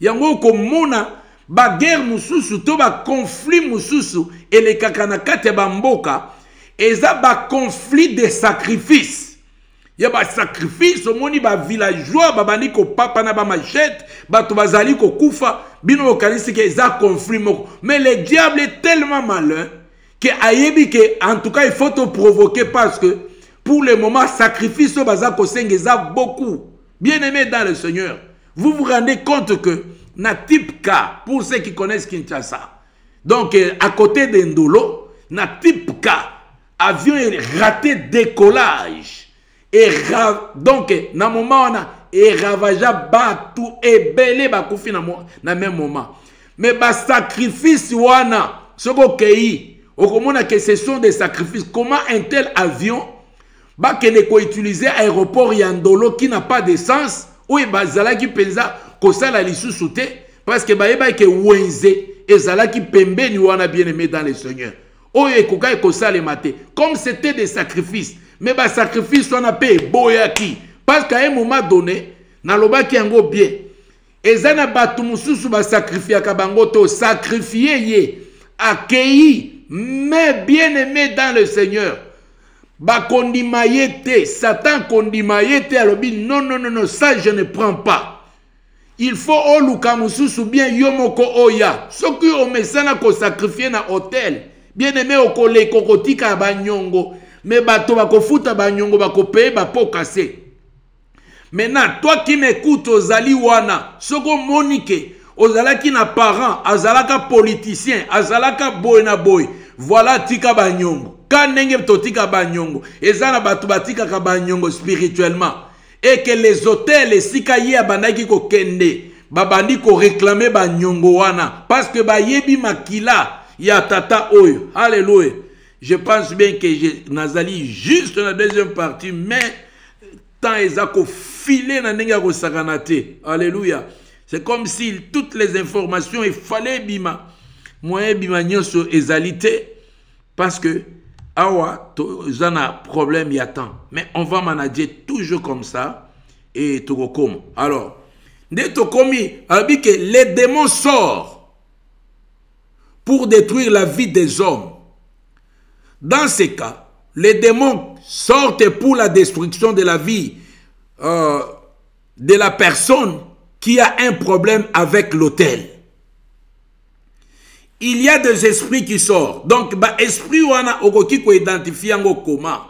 Yango komona ba guerre mususu to ba conflit mususu et les kakanakate ba mboka eza ba conflit de sacrifice. Ya ba sacrifice omoni ba villageois ba bani ko papa na ba machette ba to bazali ko kufa bino okanisi ke eza conflit moko. Mais le diable est tellement malin que ayebi que en tout cas il faut te provoquer parce que pour le moment, sacrifice au bazar kosengeza beaucoup. Bien aimé dans le Seigneur, vous vous rendez compte que na type K, pour ceux qui connaissent Kinshasa, donc à côté d'Indolo, na type K, avion est raté décollage. Et donc, na moment on a et ravaja batou et belé bakoufi na même moment. Mais ba sacrifice wana, ce qu'on kei, au komona que ce sont des sacrifices. Comment un tel avion ba kene ko utiliser aéroport Yandolo qui n'a pas de sens ou bazala ki penza ko sala lisusu te parce que ba yeba ke wenze ezala ki pembeni wana bien aimé dans le Seigneur oye koka ko sala maté comme c'était des sacrifices mais ba sacrifice wana pe boyaki parce qu'à un moment donné na loba ki yango bien ezana batu mususu ba sacrifier ka bango to sacrifier ye accueilli mais bien aimé dans le Seigneur. Ba kondimayete, Satan kondimayete alobi non non non non ça je ne prends pas. Il faut oluka mususu bien yomoko oya. Soki o mesana ko sacrifier na hôtel. Bien aimé okole kokotika banyongo, mais bato ba kofuta banyongo ba kopé ba pokase. Maintenant toi qui m'écoutes ozali wana, soko monike ozalaki na parent, azalaka politicien, azalaka boy na boy. Voilà tika banyongo. Kanenge totika banyongo. Ezana batu batika ka banyongo spirituellement. Et que les hôtels, les sikaye abandaki ko kende. Babandi ko réclamer banyongo wana. Parce que ba yebi makila ya tata oyo. Alléluia. Je pense bien que nazali juste la deuxième partie. Mais tant ezako filé na nenga ko sakanate. Alléluia. C'est comme si toutes les informations il fallait bima. Moyen bima nyonso ezalité. Parce que awa, zana problème y a tant. Mais on va manager toujours comme ça. Et tout comme. Alors, dès que les démons sortent pour détruire la vie des hommes. Dans ces cas, les démons sortent pour la destruction de la vie de la personne qui a un problème avec l'autel. Il y a des esprits qui sortent. Donc, esprit wana okoki ko identifier ngo comment.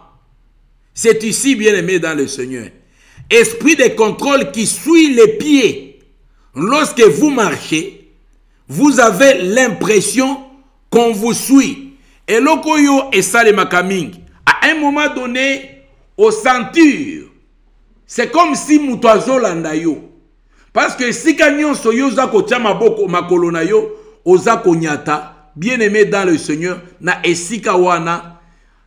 C'est ici bien aimé dans le Seigneur. Esprit de contrôle qui suit les pieds. Lorsque vous marchez, vous avez l'impression qu'on vous suit. Et lokoyo et ça les makaming. À un moment donné, au ceinture, c'est comme si mutoazo landa yo. Parce que si kanyon soyo za ko tia maboko makolo na yo, oza konyata, bien-aimé dans le Seigneur, na esika wana,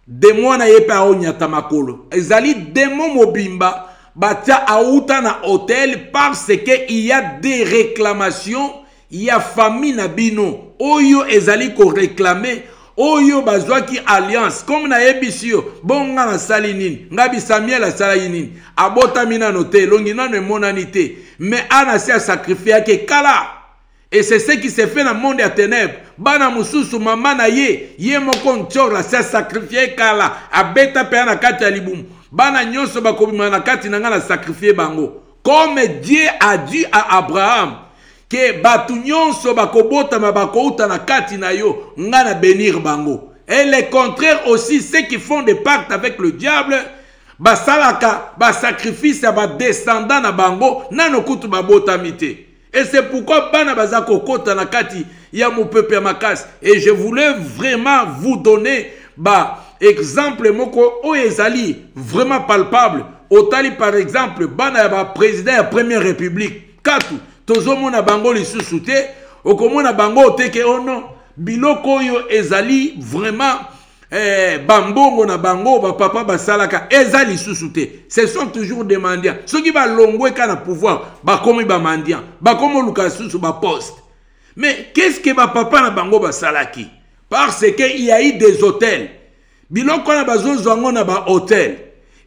démon na yepa onyata makolo. Ezali démon mobimba, batia aouta na hôtel parce que il y a des réclamations, il y a famille na bino. Oyo ezali ko réclamer, oyo bazwa ki alliance, comme na yebisio, bonga na salinine, ngabi Samuel la salinine, abota mina note, longina ne monanité, mais ana se sacrifier ke kala. Et c'est ce qui s'est fait dans le monde des ténèbres. Bana mususu mama na ye moko nchor la se sacrifier kala, abeta pe na kati ya libumu. Bana nyonso bakobima na kati na nga na sacrifier bango. Comme Dieu a dit à Abraham que batu nyonso bakobota ma bakouta na kati na yo nga na bénir bango. Et le contraire aussi, ceux qui font des pactes avec le diable, basalaka ba sacrifice à ba descendant na bango nano kutu babota mite. Et c'est pourquoi bana bazako kota na kati ya mon peuple makasi. Et je voulais vraiment vous donner exemple moko o ezali vraiment palpable. Otali par exemple bana ba président ya première république katu tozomona bango lisusu te okomona bango teke ono biloko yo ezali vraiment bambongo na bango ba papa basalaka ezali susute. Ce sont toujours des mendiants. Ceux qui va longwe kana pouvoir ba komi ba mendiant ba komo luka susu ba poste. Mais qu'est-ce que ba papa na bango basalaki? Parce que il y a eu des hôtels. Biloko na bazo zwango na ba hôtel.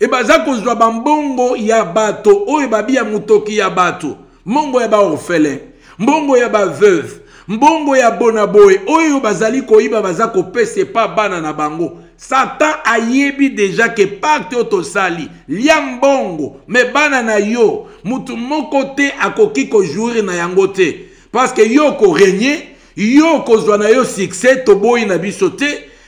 Et baza ko zwa bambongo ya bato o babi ya mutoki ya bato. Mbongo ya ba orphelin, mbongo ya ba veuve, mbongo ya bonaboy oyo bazali koyiba bazako pese pa bana na bango. Satan ayebi déjà que pacte otosali lia mbongo me bana na yo mutu moko te akoki ko jouer na yango te parce que yo ko régner yo ko zwa na yo succès to boyi na biso te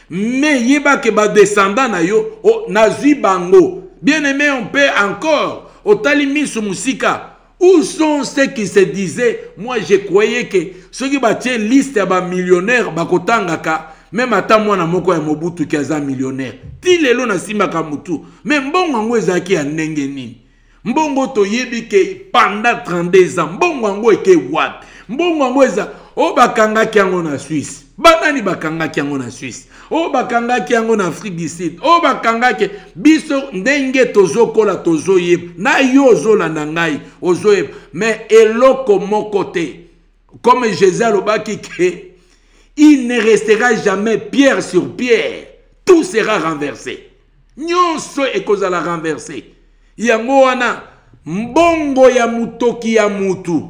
mais yeba ke ba descendant na yo o nazui bango. Bien aimé, on peut encore otali misu musika. Où sont ceux qui se disaient, moi je croyais que ceux qui bâtaient liste à millionnaires, bakotangaka, même à moi na moko ya Mobutu qui est millionnaire. Ti lelo na simba kamutu, mais mbongo ngo ezaki ya ndenge nini. Mbongo to yebi ke pendant 32 ans, mbongo ngo eke wat. Mbongo ngo eza o bakanga kiango na Suisse. Banani bakanga kiango na Suisse. O bakanga kiango na Afrique du Sud. O bakanga ke biso ndenge tozokola tozoyeb. Na yo zolanda ngai ozoyeb. Mais eloko moko te. Comme Jésus alobaki ke il ne restera jamais pierre sur pierre. Tout sera renversé. Nyonso ekozala renversé. Yango wana mbongo ya mutoki ya mutu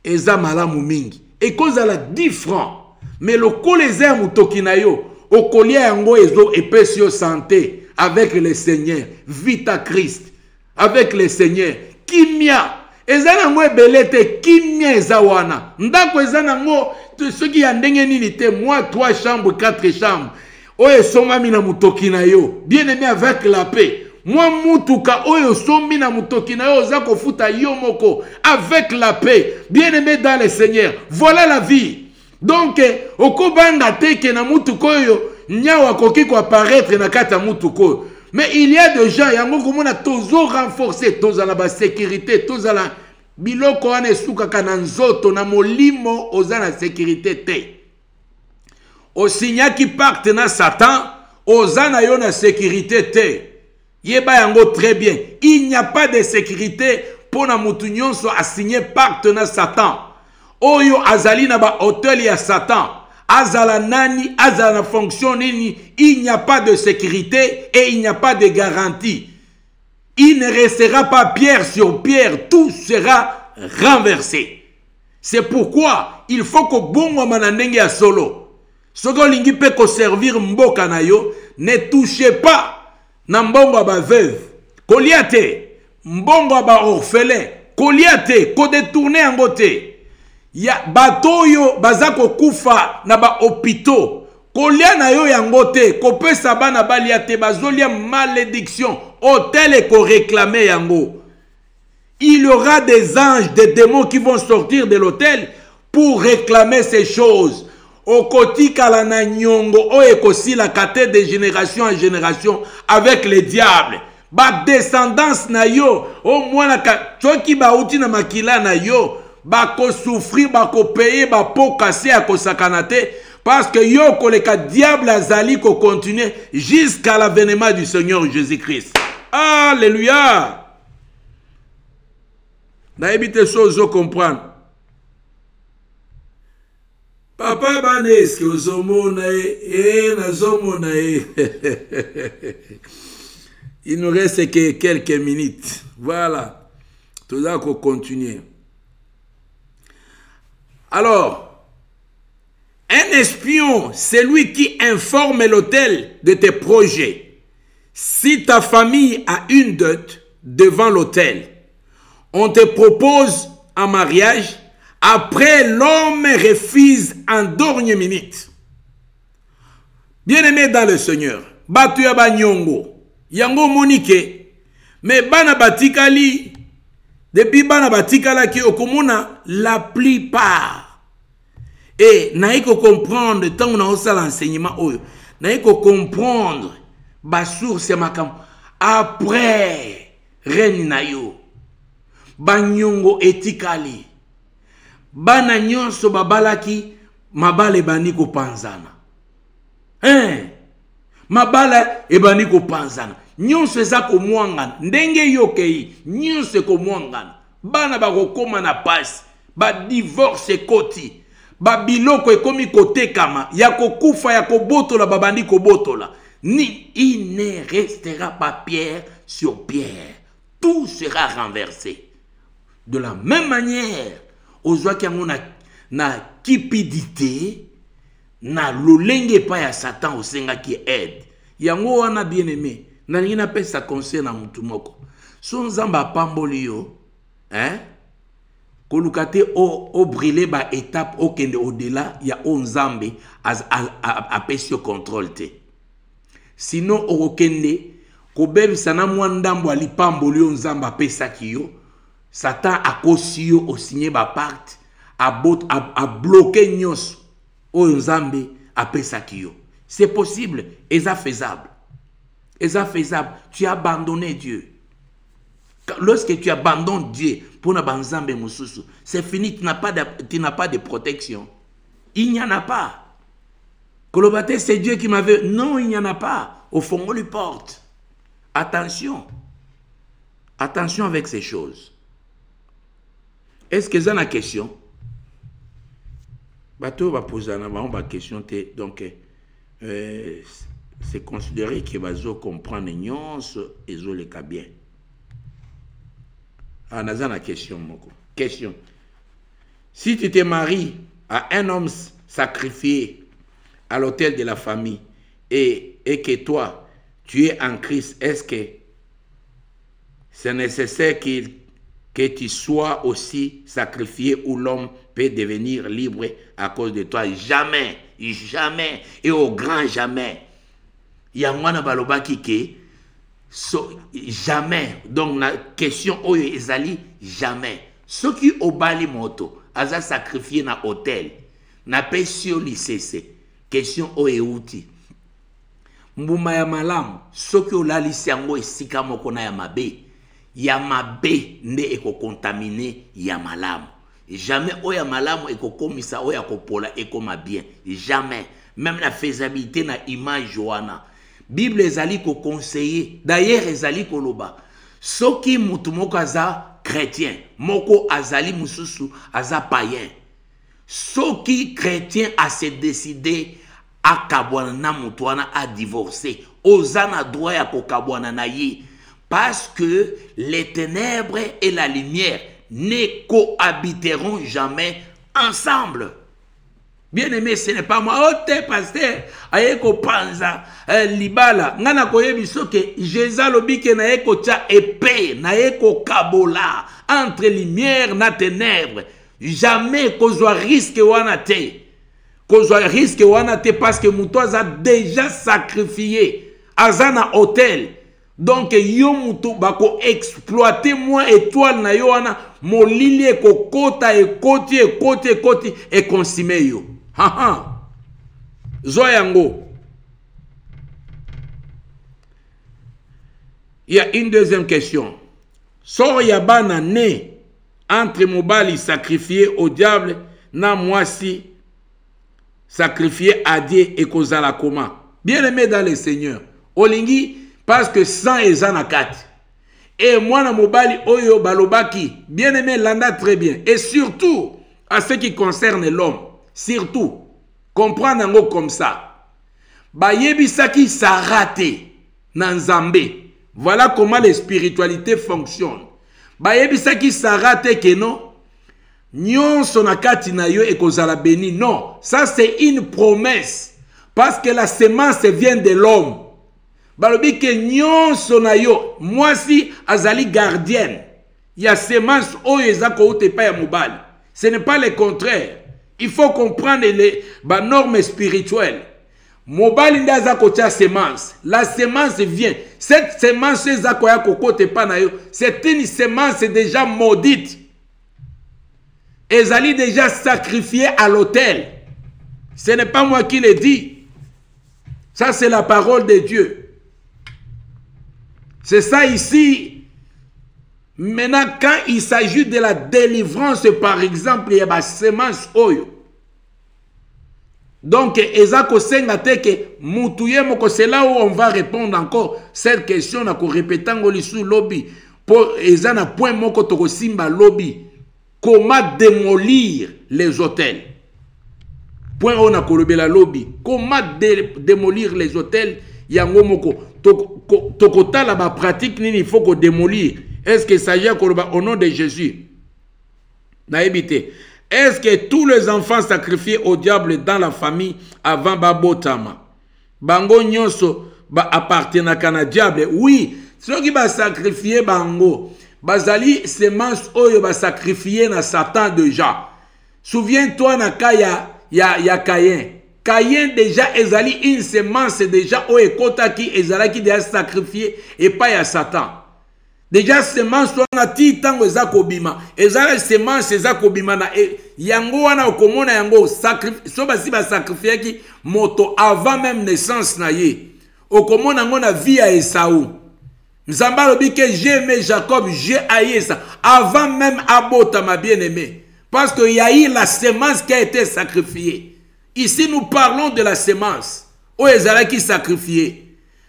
eza malamu mingi. Ekozala 10 francs. Mais le colésé mutoki na yo okolia yango ezo epesio santé avec le Seigneur. Vita Christ avec le Seigneur. Kimia ezana ngo ebelete kimia ezawana. Ndako ezana ngo ceux qui andenge nini te moi 3 chambres 4 chambres. Oye soma mina mutoki na yo. Bien aimé avec la paix. Moi mutuka oyo somi na mutoki na yo zako futa yo moko avec la paix. Bien aimé dans le Seigneur. Voilà la vie. Donc okobanga teke na mutuko oyo nyawa koki ko apparaître na kata mutuko. Mais il y a des gens yango komona tozo renforcer toza la ba sécurité toza la biloko ane suka kana nzoto na molimo oza na sécurité te. Osinyaki pacte na Satan oza na yo na sécurité te. Yeba yango très bien. Il n'y a pas de sécurité pour na mutu nyonso a signé pacte na Satan. Oyo azali na ba hôtel ya Satan. Azala nani, azala fonction nini. Il n'y a pas de sécurité et il n'y a pas de garantie. Il ne restera pas pierre sur pierre. Tout sera renversé. C'est pourquoi il faut que bongo manandenge ya solo. Soko lingi pe ko servir mboka na yo. Ne touchez pas na mbongo ba veuve. Koliate. Mbongo ba orphelin. Koliate. Ko détourner yango te. Ya batoyo bazako kufa na ba hôpitaux. Kolia na yo yango te. Ko pesa bana balia te. Bazolia malédiction. Hôtel et ko réclamer yango. Il y aura des anges, des démons qui vont sortir de l'hôtel pour réclamer ces choses. Okoti kalana nyongo o ekosi la kate de génération en génération avec les diables. Ba descendance na yo o mwana ka toki ba uti na makila na yo ba ko souffrir ba ko payer ba po casser a ko sakanate Parce que yoko le diable azali ko continuer jusqu'à l'avènement du Seigneur Jésus-Christ. Alléluia. Naïbite chose comprendre. Papa baneske ozomona nazomona Il nous reste que quelques minutes. Voilà. Tout ça qu'on continue. Alors, un espion, c'est lui qui informe l'autel de tes projets. Si ta famille a une dot devant l'autel, on te propose un mariage, après l'homme refuse en dernière minute. Bien-aimé dans le Seigneur, Batuya Banyongo, Yango Monique, mais Bana Batikali, depuis Bana Batikala qui okomuna la plupart. Et naïko comprendre, tant qu'on a aussi l'enseignement, naïko comprendre, Bassour c'est makam, après, Ren Nayo, Banyongo etikali, Bana nyonso babalaki, mabale baniko panzana. Mabala ebani ko panzana. Nyonso eza ko mwangana. Ndenge yokei, nyonso ko mwangana. Bana bako koma na pasi. Ba divorce koti. Ba biloko ekomi kote kama. Yako kufa yako botola babandi ko botola. Ni il ne restera pas pierre sur pierre. Tout sera renversé. De la même manière, ozwaki yango na kipidité, na lolenge pa ya Satan osenga ki aide. Yango wana bien aimé, na ngina pesa conseil na mutu moko. So nzamba pamboli yo, kolukate o brûler ba étape o kende au-delà ya o nzambe a pesio contrôle te. Sinon o kende ko bebisa na mwandambo ali pamboli yo nzamba pesa ki yo, Satan a kosi yo o signé ba pacte a bloqué nyos o nzambe a pesa ki yo. C'est possible, et ça faisable. Et ça faisable. Tu as abandonné Dieu. Lorsque tu abandonnes Dieu pour n'abanzambe mususu, c'est fini, tu n'as pas de protection. Il n'y en a pas. Kolobate, c'est Dieu qui m'avait. Non, il n'y en a pas. Au fond, on lui porte. Attention. Attention avec ces choses. Est-ce que ça a une question? Bateau va poser une question. Donc, c'est considéré que bazo comprendre nyonso ezo le bien. Ah, naza na question moko. Question. Si tu te maries à un homme sacrifié à l'autel de la famille et que toi tu es en Christ, est-ce que c'est nécessaire que tu sois aussi sacrifié ou l'homme peut devenir libre à cause de toi? Jamais, jamais et au grand jamais. Yangwana balobaki ke jamais. Donc la question oyo ezali jamais. Ce qui obali moto aza sacrifié na hôtel na pesio lisese. Question oyo euti. Mbuma ya malamu soki olalisi yango esika moko na ya mabe. Ya mabe nde eko contaminer ya malamu. Jamais oya malamu eko komisa oya kopola eko mabien. Jamais. Même la faisabilité na image wana. Bible ezali ko conseiller. D'ailleurs ezali ko loba. Soki mutu moko aza chrétien, moko azali mususu aza païen. Soki chrétien a se décidé a kabwana na mutu wana a divorcer. Ozana droit ya ko kabwana na ye. Parce que les ténèbres et la lumière ne cohabiteront jamais ensemble. Bien aimé, ce n'est pas moi. Oh, t'es pasteur. Ayeko panza. Libala. Ngana koyebiso ke Jésus lobike na eko tia épée. Na eko kabola. Entre lumière na ténèbres. Jamais kozwa risque wana te. Kozwa risque wana te parce que moutoise a déjà sacrifié. Azana hôtel. Donc, yo mutu bako exploiter moi étoile na yo wana molili eko kota ekoti e consumé yo. Ha ha. Zoyango. Il y a une deuxième question. So yabana né entre mobali sacrifié au diable na mwasi sacrifier à Dieu et kozala comment. Bien-aimé dans le Seigneur, olingi parce que sans ezanakati. Et moi na mobali oyo balobaki, bien-aimé landa très bien. Et surtout à ce qui concerne l'homme, surtout comprendre ngo comme ça. Bayebisaki sa raté nan Nzambe. Voilà comment la spiritualité fonctionne. Bayebisaki sa raté que non. Nyonso na kati na yo e kozala béni. Non, ça c'est une promesse. Parce que la semence vient de l'homme. Balobi que nyonso na yo, moi si azali gardienne. Il y a semence oyo ezako ute pa ya mobali. Ce n'est pas le contraire. Il faut comprendre les normes spirituelles. Mobali ndaza kotia semence. La semence vient. Cette semence ezako ya kokote pa na yo, c'est une semence déjà maudite. Ezali déjà sacrifié à l'autel. Ce n'est pas moi qui le dis. Ça c'est la parole de Dieu. C'est ça ici. Maintenant, quand il s'agit de la délivrance, par exemple, il y a la semence oyo. Donc, ezako senga teke mutuye moko, c'est là où on va répondre encore cette question na ko répétango lisu lobby pour ezana point moko toko simba lobby. Comment démolir les hôtels? Point on a kolobé la lobby. Comment démolir les hôtels? Yango moko tokota la ba pratique nini il faut qu'on démolir. Est-ce que ça y a au nom de Jésus? Naïbité. Est-ce que tous les enfants sacrifiés au diable dans la famille avant Babotama? Bango nyonso ba appartenaka na diable? Oui. Ceux qui ba sacrifier bango, bazali semence oyo ba sacrifier na Satan déjà. Souviens-toi na kaya ya Caïn. Caïn déjà ezali une semence déjà oyo ekotaki ezalaki déjà sacrifié et pas ya Satan. Déjà semence wana ti tango ezako bima ezala semence ezako bima na yango wana okomona yango sacrifice so basi ba sacrifier ki moto avant même naissance na ye okomona ngo na vie ya Esaü. Nzamba lobi que j'ai aimé Jacob, j'ai haï ça avant même abota ma bien-aimé parce que y a eu la semence qui a été sacrifiée. Ici nous parlons de la semence o ezala qui sacrifié.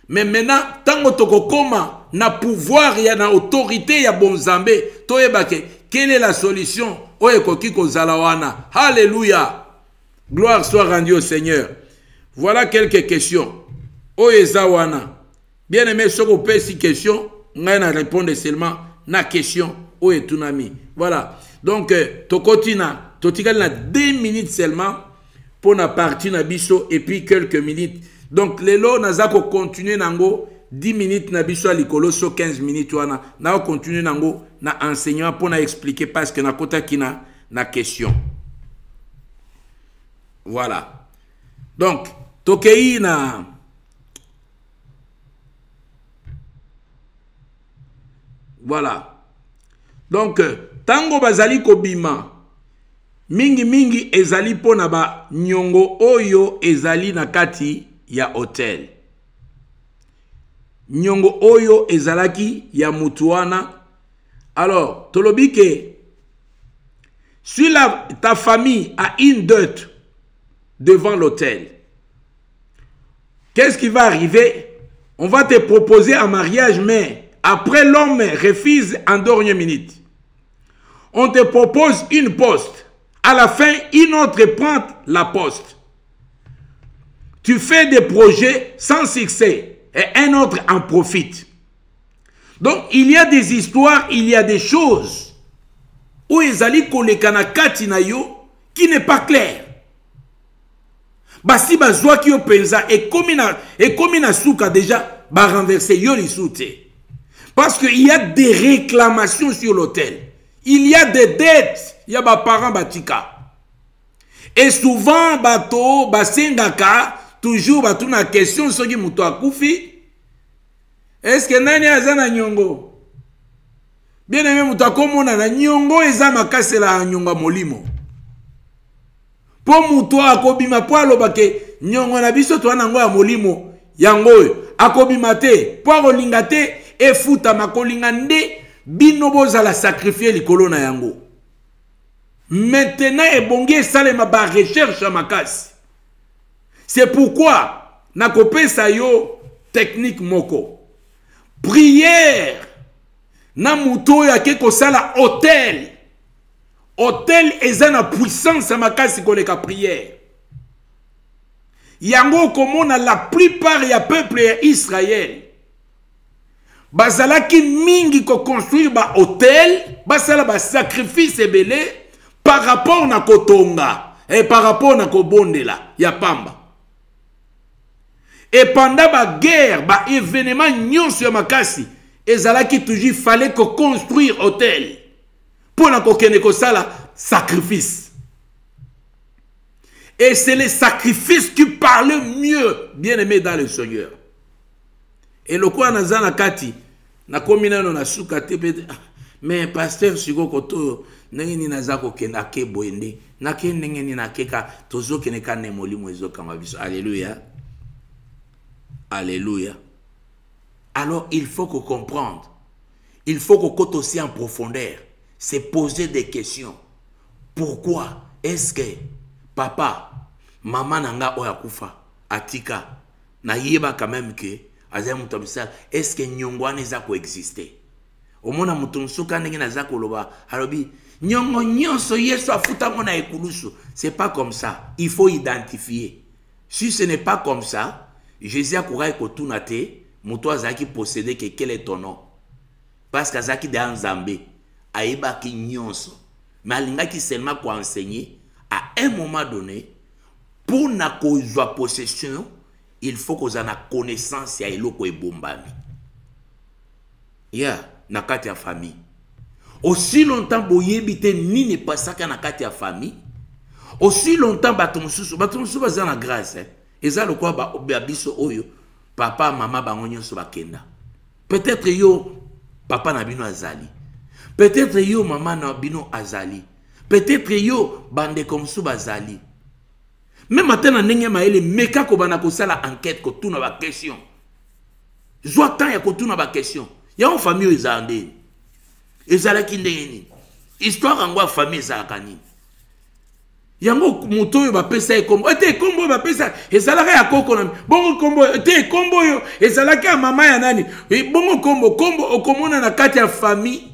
Mais maintenant tango tokokoma na pouvoir, il y a na autorité, il y a bon Zambé. Quelle est la solution? Alléluia. Gloire soit rendue au Seigneur. Voilà quelques questions. Oyezawana. Bien aimé, ce qu'on peut si question, on va répondre seulement na question. Oyetunami. Voilà. Donc, tokotina, totikal na 2 minutes seulement pour na partie na biso et puis quelques minutes. Donc, lelo nazako continuer nango. 10 minutes na biso likolo so 15 minutes wana na continuer nango na enseignant pour na expliquer parce que na kota kina na question. Voilà. Donc tokei na voilà. Donc tango bazali kobima mingi ezali pona ba nyongo oyo ezali na kati ya hotel. Nyongo oyo ezalaki ya mutuana. Alors, tolobike, si ta famille a une dot devant l'autel, qu'est-ce qui va arriver? On va te proposer un mariage, mais après l'homme refuse en dernière minute. On te propose une poste. À la fin, une autre prend la poste. Tu fais des projets sans succès. Et un autre en profite. Donc, il y a des histoires, il y a des choses où ezali kolekana kati na yo qui n'est pas clair. Basi bazwa ki yo penza et comme na souka déjà ba renverser yo li soute. Parce qu'il y a des réclamations sur l'hôtel. Il y a des dettes, il y a ba parents batika. Et souvent bato basengaka toujours batou na question soki muto akufi. Est-ce que nani azana nyongo? Bien aimé muto akomona na nyongo eza makasela nyonga molimo. Po muto akobima po alobake nyongo na biso to nango ya molimo yango akobima te po akolinga te efuta makolinga nde bino bozala sacrifier likolo na yango. Maintenant ebongi esalema ba recherche makasi. C'est pourquoi nakopesa yo technique moko. Prière na muto ya ke kosala hôtel. Hôtel eza na puissance makasi koleka prière. Yango komona la plupart ya peuple ya Israël. Bazalaki mingi ko construire ba hôtel, basala ba sacrifice ebele par rapport na kotonga et par rapport na kobondela ya pamba. Et pendant la guerre, les événements nyonso ya makasi, ezalaki toujours fallait que construire hôtel pour na kokene ko sala sacrifice. Et c'est les sacrifices qui parlent mieux, bien aimé dans le Seigneur. Et le quoi nazana kati na komina no na sukate mais pasteur siko koto nengeni nazako kena ke boende na ke nengeni na keka tozo kene kane molimo ezo kama biso. Alléluia. Alléluia. Alors il faut qu'on comprenne. Il faut qu'on côte aussi en profondeur. C'est poser des questions. Pourquoi est-ce que papa, maman nanga oya kufa, atika, na yeba quand même que, est-ce que nyongwane za coexister? Au mona mutumsuka nenge na za koloba, alobi, nyongo nyonso yesu afuta mona ekulusu. C'est pas comme ça. Il faut identifier. Si ce n'est pas comme ça, Jésus a couru kotunate, muto zaki posséder que quel est ton nom? Parce que zaki de Nzambe, aïba ki nyonso. Mais alinga ki seulement ko enseigner à un moment donné pour na ko joa possession, il faut qu'on ait connaissance ya eloko ebombami. Ya na kati ya famille. Aussi longtemps boyebite nini pasaka na kati ya famille, aussi longtemps batomsusu baza na grâce. Eza lokwa ba biso oyo papa mama bango nyonso bakenda. Peut-être yo papa na bino azali. Peut-être yo mama na bino azali. Peut-être yo bande comme sou bazali. Même maintenant ndenge maele meka ko bana ko sala enquête ko tuna ba question. Zwa temps ya ko tuna ba question. Ya en famille ezande. Ezala ki ndenge ni. Histoire ngwa famille ezalaka nini. Yango muto yo ba pesa e kombo. Ete kombo ba pesa ezalaka ya koko na. Bongo kombo ete kombo yo ezalaka ya mama ya nani. Bongo kombo okomona na kati ya famille.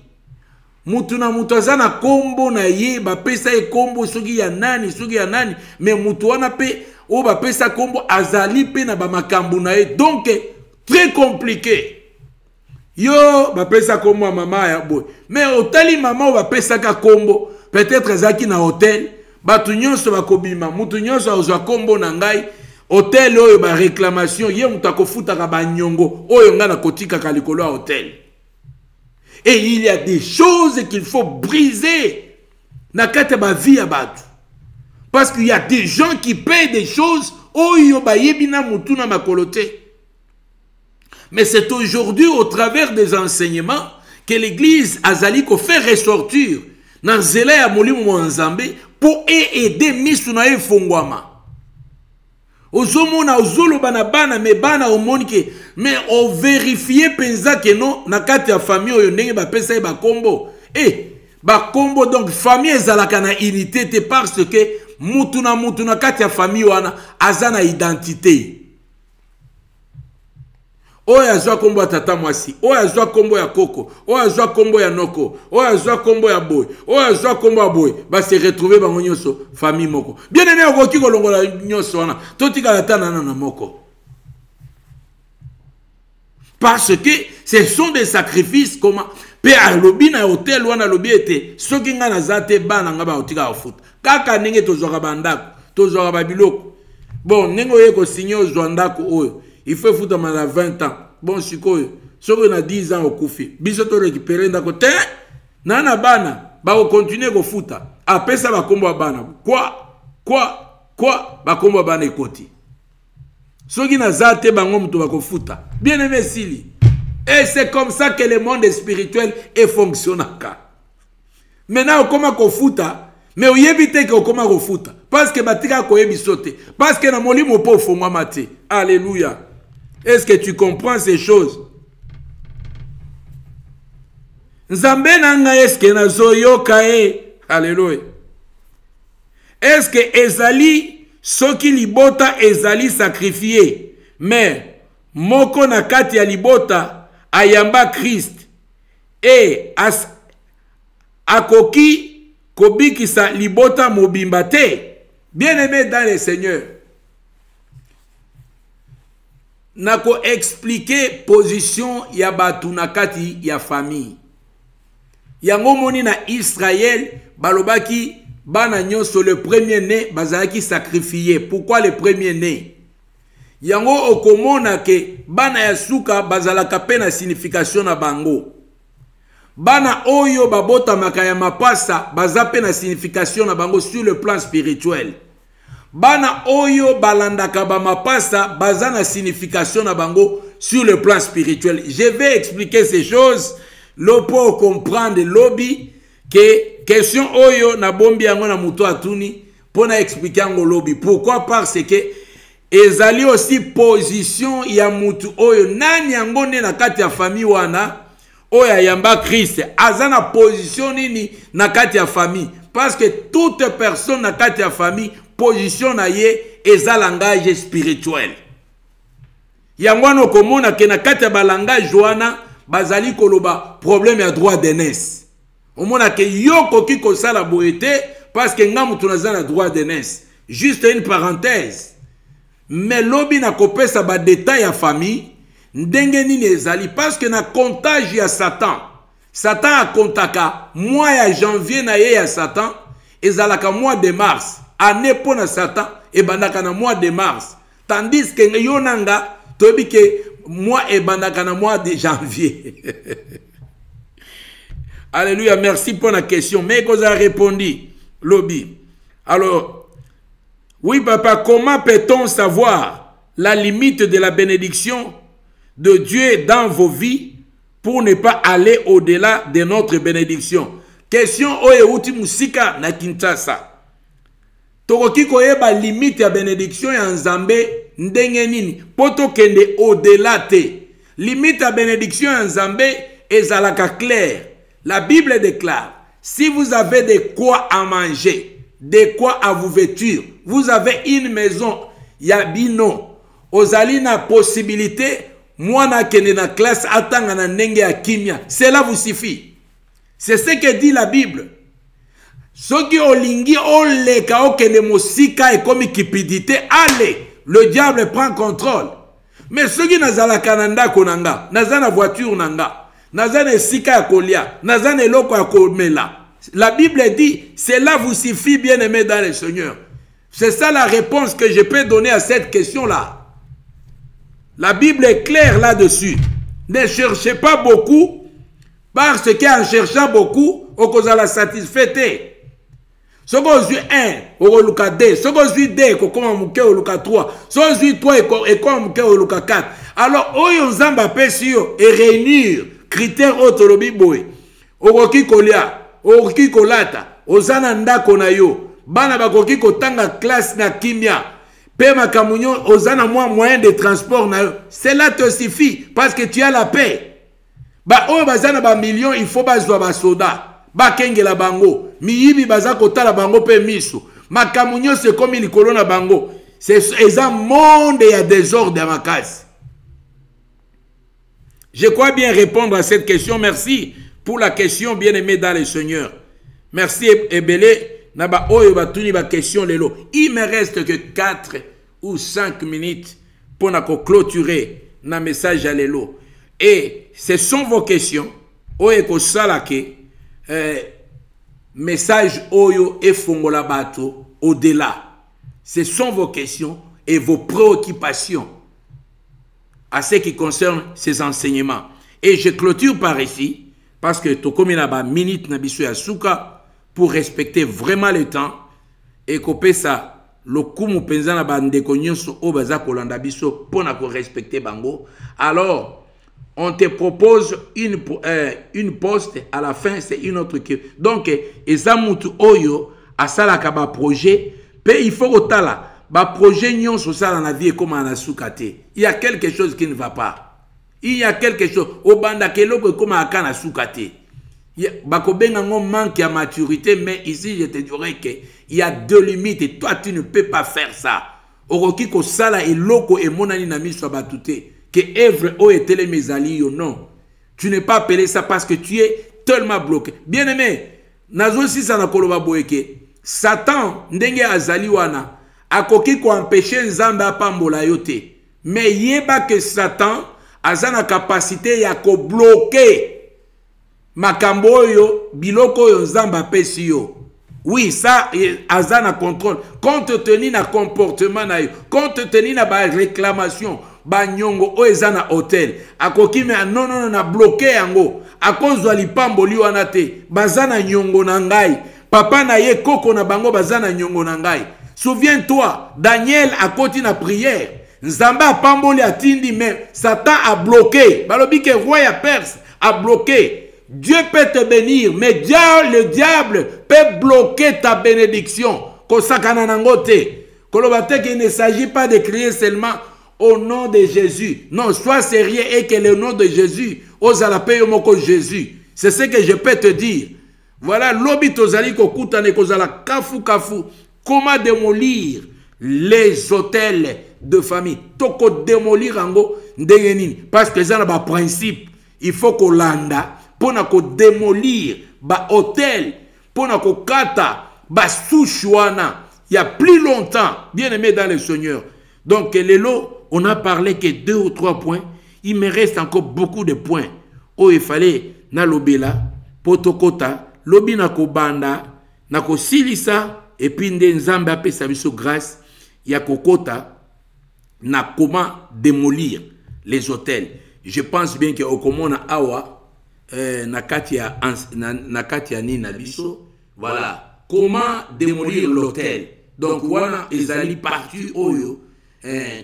Mutu na mutu azana kombo na ye ba pesa e kombo soki ya nani mais mutu wana pe o ba pesa kombo azali pe na ba makambu na ye donc très compliqué. Yo ba pesa kombo ya mama ya boy mais otali mama o ba pesa ka kombo peut-être zaki na hôtel batu nyonso bakobima mutu nyonso azwa kombo na ngai hôtel oyo ba réclamation ye mutu akofuta ka ba nyongo oyo nga na kotika ka likolo ya hôtel. Et il y a des choses qu'il faut briser na kate ba vie ya batu. Parce qu'il y a des gens qui paient des choses oyo ba yebina mutu na makolote. Mais c'est aujourd'hui au travers des enseignements que l'église azali ko fait ressortir na nzela ya molimo mo Nzambe pour aider misu na efongwama. Ozomona ozoloba na bana me bana omonike mais on vérifie penza que non na kati ya famille oyo ndenge ba pesa ba kombo ba kombo donc famille ezalaka na unité te parce que mutu na kati ya famille wana azana identité. Oya azwa kombo ya tata mwasi, oya azwa kombo ya koko, oya azwa kombo ya noko, oya azwa kombo ya boy, oya azwa kombo ya boy, ba se retrouver bango nyonso famille moko. Bien aimé okoki kolongola nyonso wana, totika la tana na moko. Parce que ce sont des sacrifices comment pe alobi na hôtel wana lobi ete soki nga na zate bana nga ba otika ofut. Kaka ndenge tozwaka bandako, tozwaka ba biloko. Bon, ndenge oyeko signer ozwa ndako oyo. Il faut foutre à 20 ans. Bon, si on a 10 ans au koufi. Bisoto récupérer d'un côté. Nana bana. Ba on continue au foutre. Après ça va combo bana. Quoi? Ba combo bana ekoti. Soki na zate bangom to ba ko foutre. Bien aimé Sili. Et c'est comme ça que le monde spirituel est fonctionnaka. Maintenant comment ko foutre. Mais on évite que comment ko foutre. Parce que batika ko ebisote. Parce que na molimo po fongwa mate. Alléluia. Est-ce que tu comprends ces choses? Nzambe nanga est-ce que nazo yoka e? Alléluia. Est-ce que ezali soki libota ezali sacrifié mais moko na kati ya libota ayamba Christ et akoki kobikisa libota mobimba te. Bien-aimé dans le Seigneur, nako expliquer position ya batu na kati ya famille. Yango moni na Israël balobaki bana nyonso le premier-né bazalaki sacrifié. Pourquoi le premier-né? Yango okomona ke bana ya suka bazalaka pe na signification na bango. Bana oyo babota makaya mapasa baza pe na signification na bango sur le plan spirituel. Bana oyo balandaka ba mapasa baza na signification na bango sur le plan spirituel. Je vais expliquer ces choses pour comprendre lobby que question oyo na bombi yango na muto atuni pour na expliquer ngo lobby. Pourquoi? Parce que ezali aussi position ya mutu oyo nani yango ne na kati ya famille wana oya yamba Christ azana position nini na kati ya famille, parce que toute personne na kati ya famille position na ye eza langage spirituel. Yangwano komona ke na kati ya balangage wana bazali koloba problème ya droit d'aînesse. Omona ke yoko kiko sala boete parce que ngamu tunazana droit d'aînesse. Juste une parenthèse. Mais lobi na kopesa ba détail ya famille ndenge nini ezali parce que na comptage ya Satan. Satan a kontaka mois ya janvier na ye ya Satan ezalaka mois de mars. Année pour na Satan et bandaka na mois de mars. Tandis que yonanga tobi ke mois et bandaka na mois de janvier. Alléluia, merci pour la question. Mais qu'on a répondu, lobby. Alors, oui papa, comment peut-on savoir la limite de la bénédiction de Dieu dans vos vies pour ne pas aller au-delà de notre bénédiction? Question oye uti musika na Kinshasa. Tokoki koyeba limite ya bénédiction ya Nzambe ndenge nini poto kende au-delà te. Limite ya bénédiction ya Nzambe ezalaka clair. La Bible déclare, si vous avez de quoi à manger, de quoi à vous vêtir, vous avez une maison, yabino, ozali na possibilité, mwana kende na classe atanga na ndenge ya kimia, cela vous suffit. C'est ce que dit la Bible. Soki olingi oleka okende mosika et comme cupidité, allez, le diable prend contrôle. Mais soki nazala kananda konanga, nazana voiture nanga, nazana esika ya kolia, nazana eloko ya komela. La Bible dit, cela vous suffit, bien-aimé dans le Seigneur. C'est ça la réponse que je peux donner à cette question-là. La Bible est claire là-dessus. Ne cherchez pas beaucoup, parce qu'en cherchant beaucoup, on cause la satisfaite. Si vous avez 1, vous avez 2. Si vous avez 2, vous avez 3. Si vous avez 3, vous avez 4. Alors, on a et réunir critères autorobi boy. Okoki kolia, okoki kolata, ozana ndako na yo. Bana bakoki kotanga classe na kimia. Pe makamunyo ozana moyen de transport na yo. Cela te suffit parce que tu as la paix. Ba o bazana ba millions, il faut bazwa ba soda. Ba kenge la bango. Miyibi baza kota la bango pe misu. Makamunyo c'est comme il kolona bango. C'est un monde et un désordre à ma case. Je crois bien répondre à cette question. Merci pour la question, bien-aimé dans le Seigneur. Merci, Ebele. Naba oyo batuni ba question lelo. Il me reste que 4 ou 5 minutes pour clôturer na message à lelo. Et ce sont vos questions. Oyo ko salake message oyo e fongola bato au-delà. Ce sont vos questions et vos préoccupations à ce qui concerne ces enseignements. Et je clôture par ici, parce que tokomi na ba minute na biso ya suka pour respecter vraiment le temps et couper ça le kumu penza na ba ndeko nyonso o baza kolanda biso pona ko respecter bango. Alors on te propose une poste à la fin, c'est une autre que donc ezamutu oyo asalaka ba projet pe il faut otala ba projet nyonso sala na vie comme na sukate. Il y a quelque chose qui ne va pas. Il y a quelque chose au banda keloko comme akana sukate. Bakobengango manque à maturité, mais ici je te dirais qu'il y a deux limites et toi tu ne peux pas faire ça. Oroki ko sala et loko et monani na miso batute que œuvre o etele mezali yo non. Tu n'es pas appelé ça parce que tu es tellement bloqué. Bien aimé, nazo si ça na koloba boyeke. Satan ndenge azali wana akoki ko empêcher nzambe apambola yote. Mais yeba que Satan a la capacité ya ko bloquer makambo oyo biloko oyo nzamba pesi yo. Oui, ça azana contrôle. Compte tenu na comportement na yo, compte tenu na ba réclamation, ba nyongo o ezana hôtel. Akoki me non na bloquer yango. Akozwa lipamboli wana te. Bazana nyongo na ngai. Papa na ye koko na bango bazana nyongo na ngai. Souviens-toi, Daniel akoti na prière. Nzamba pamboli atindi mais Satan a bloqué. Balobi ke roi ya Perse a bloqué. Dieu peut te bénir, mais le diable peut bloquer ta bénédiction. Il ne s'agit pas de crier seulement au nom de Jésus. Non, sois sérieux et que le nom de Jésus, Jésus. C'est ce que je peux te dire. Voilà, l'obi tozali kokutane kozala kafu kafu. Comment démolir les hôtels de famille? Toko démolir ango ndengenini. Parce que ça n'a pas principe. Il faut qu'on landa. Pour démolir ba hôtel, pour kata ba souchouana, il y a plus longtemps, bien aimé dans le Seigneur. Donc, on a parlé que 2 ou 3 points. Il me reste encore beaucoup de points. Oh, il fallait na lobela, potokota, lobi na ko banda, na ko silisa, et puis nzambe ape sa biso grâce, ya kokota, na comment démolir les hôtels. Je pense bien que au komona awa, Nakatia Nina Biso, voilà. Comment démolir l'hôtel? Donc, voilà, ils allaient partir Oyo,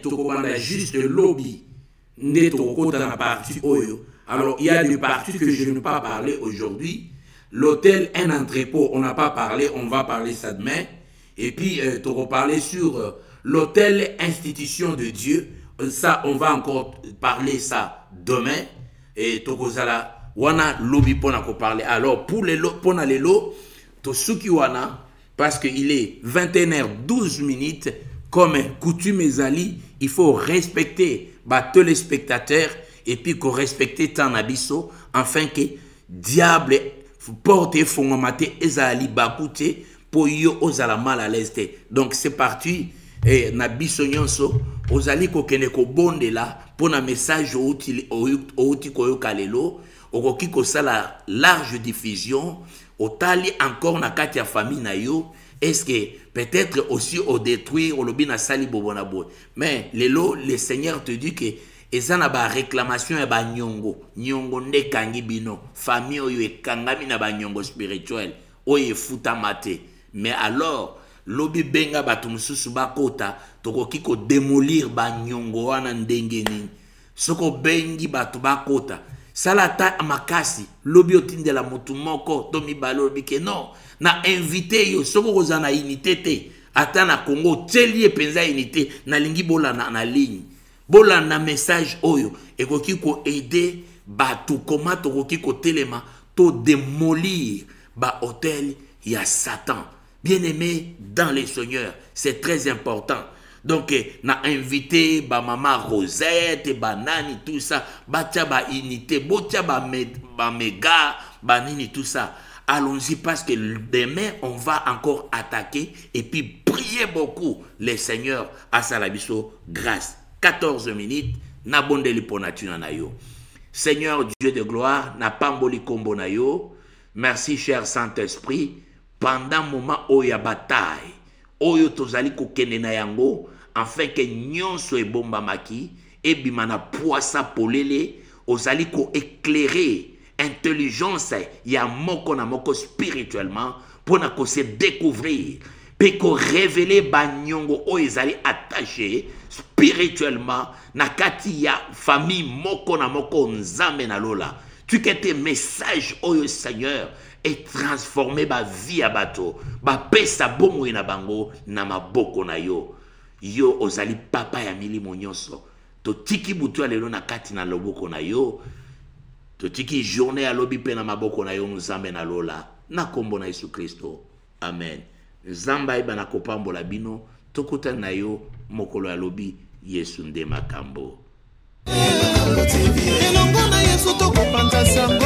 Tokobanda juste lobby, Netokota na partie Oyo. Alors, il y a des parties que je ne vais pas parler aujourd'hui. L'hôtel, un entrepôt, on n'a pas parlé, on va parler ça demain. Et puis, Toko parler sur l'hôtel institution de Dieu. Ça, on va encore parler ça demain. Et Tokozala. Wana lobby pona ko parler. Alors pour les pona les lots to suki wana parce qu'il est 21h12 comme coutume ezali, il faut respecter tous les spectateurs et puis qu'on respecte tan abiso afin que diable porte fongomate ezali bakute pour yo ozala mal à l'aise. Donc c'est parti et na biso nyonso ozali ko kene ko bonde là pour un message outi koyo kalelo. Okoki ko sala large diffusion, otali encore na kati ya famille na yo, est-ce que peut-être aussi au détruire, au lobi na sali bobonabo. Mais le Seigneur te dit que ezana ba réclamation ya ba nyongo, nyongo nde kangi bino, famille oyo ekangami na ba nyongo spirituel, oyo futa mate. Mais alors, lobi benga batu mususu bakota, tokoki ko démolir ba nyongo wana ndenge nini. Soko bengi batu bakota. Salata makasi lobi otinde la mutu moko to mibalo lobi ke non na invité yo soko kozana unité te ata na Congo telie penza unité na lingi bola na ligne bola na message oyo ekoki ko aider batu koma to koki ko telema to démolir ba hôtel ya Satan. Bien aimé dans les Seigneurs, c'est très important. Donc, na invité ba maman Rosette, ba nani, tout ça, ba tia ba unité, botia ba méga, ba nini, tout ça. Allons-y parce que demain, on va encore attaquer et puis prier beaucoup les seigneurs à Salabiso grâce. 14 minutes, na bondeli ponatuna na yo. Seigneur Dieu de gloire, na pamboli kombo na yo. Merci cher Saint-Esprit, pendant moment oya bataille. Oyo tozali kokende na yango afin que nyonso ebomba maki ebimana poisa polele ozali ko éclairer intelligence ya moko na moko spirituellement pour na ko se découvrir pe ko révéler banyongo o ezali attaché spirituellement na kati ya famille moko na moko nzambe na lola. Tu que tes messages oyo Seigneur et transformer ba vie à bateau ba pesa bomo na bango na maboko na yo yo ozali papa ya milimo nyonso to tiki butu alelo na kati na loboko na yo totiki journée à lobi pe na maboko na yo nzambe na lola na kombo na Yesu Kristo. Amen. Nzamba iba na kopambola bino tokuta na yo mokolo ya lobi Yesu nde makambo. Elongo na Yesu tokopanta sango.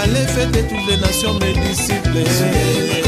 Allez faites toutes les nations mes disciples.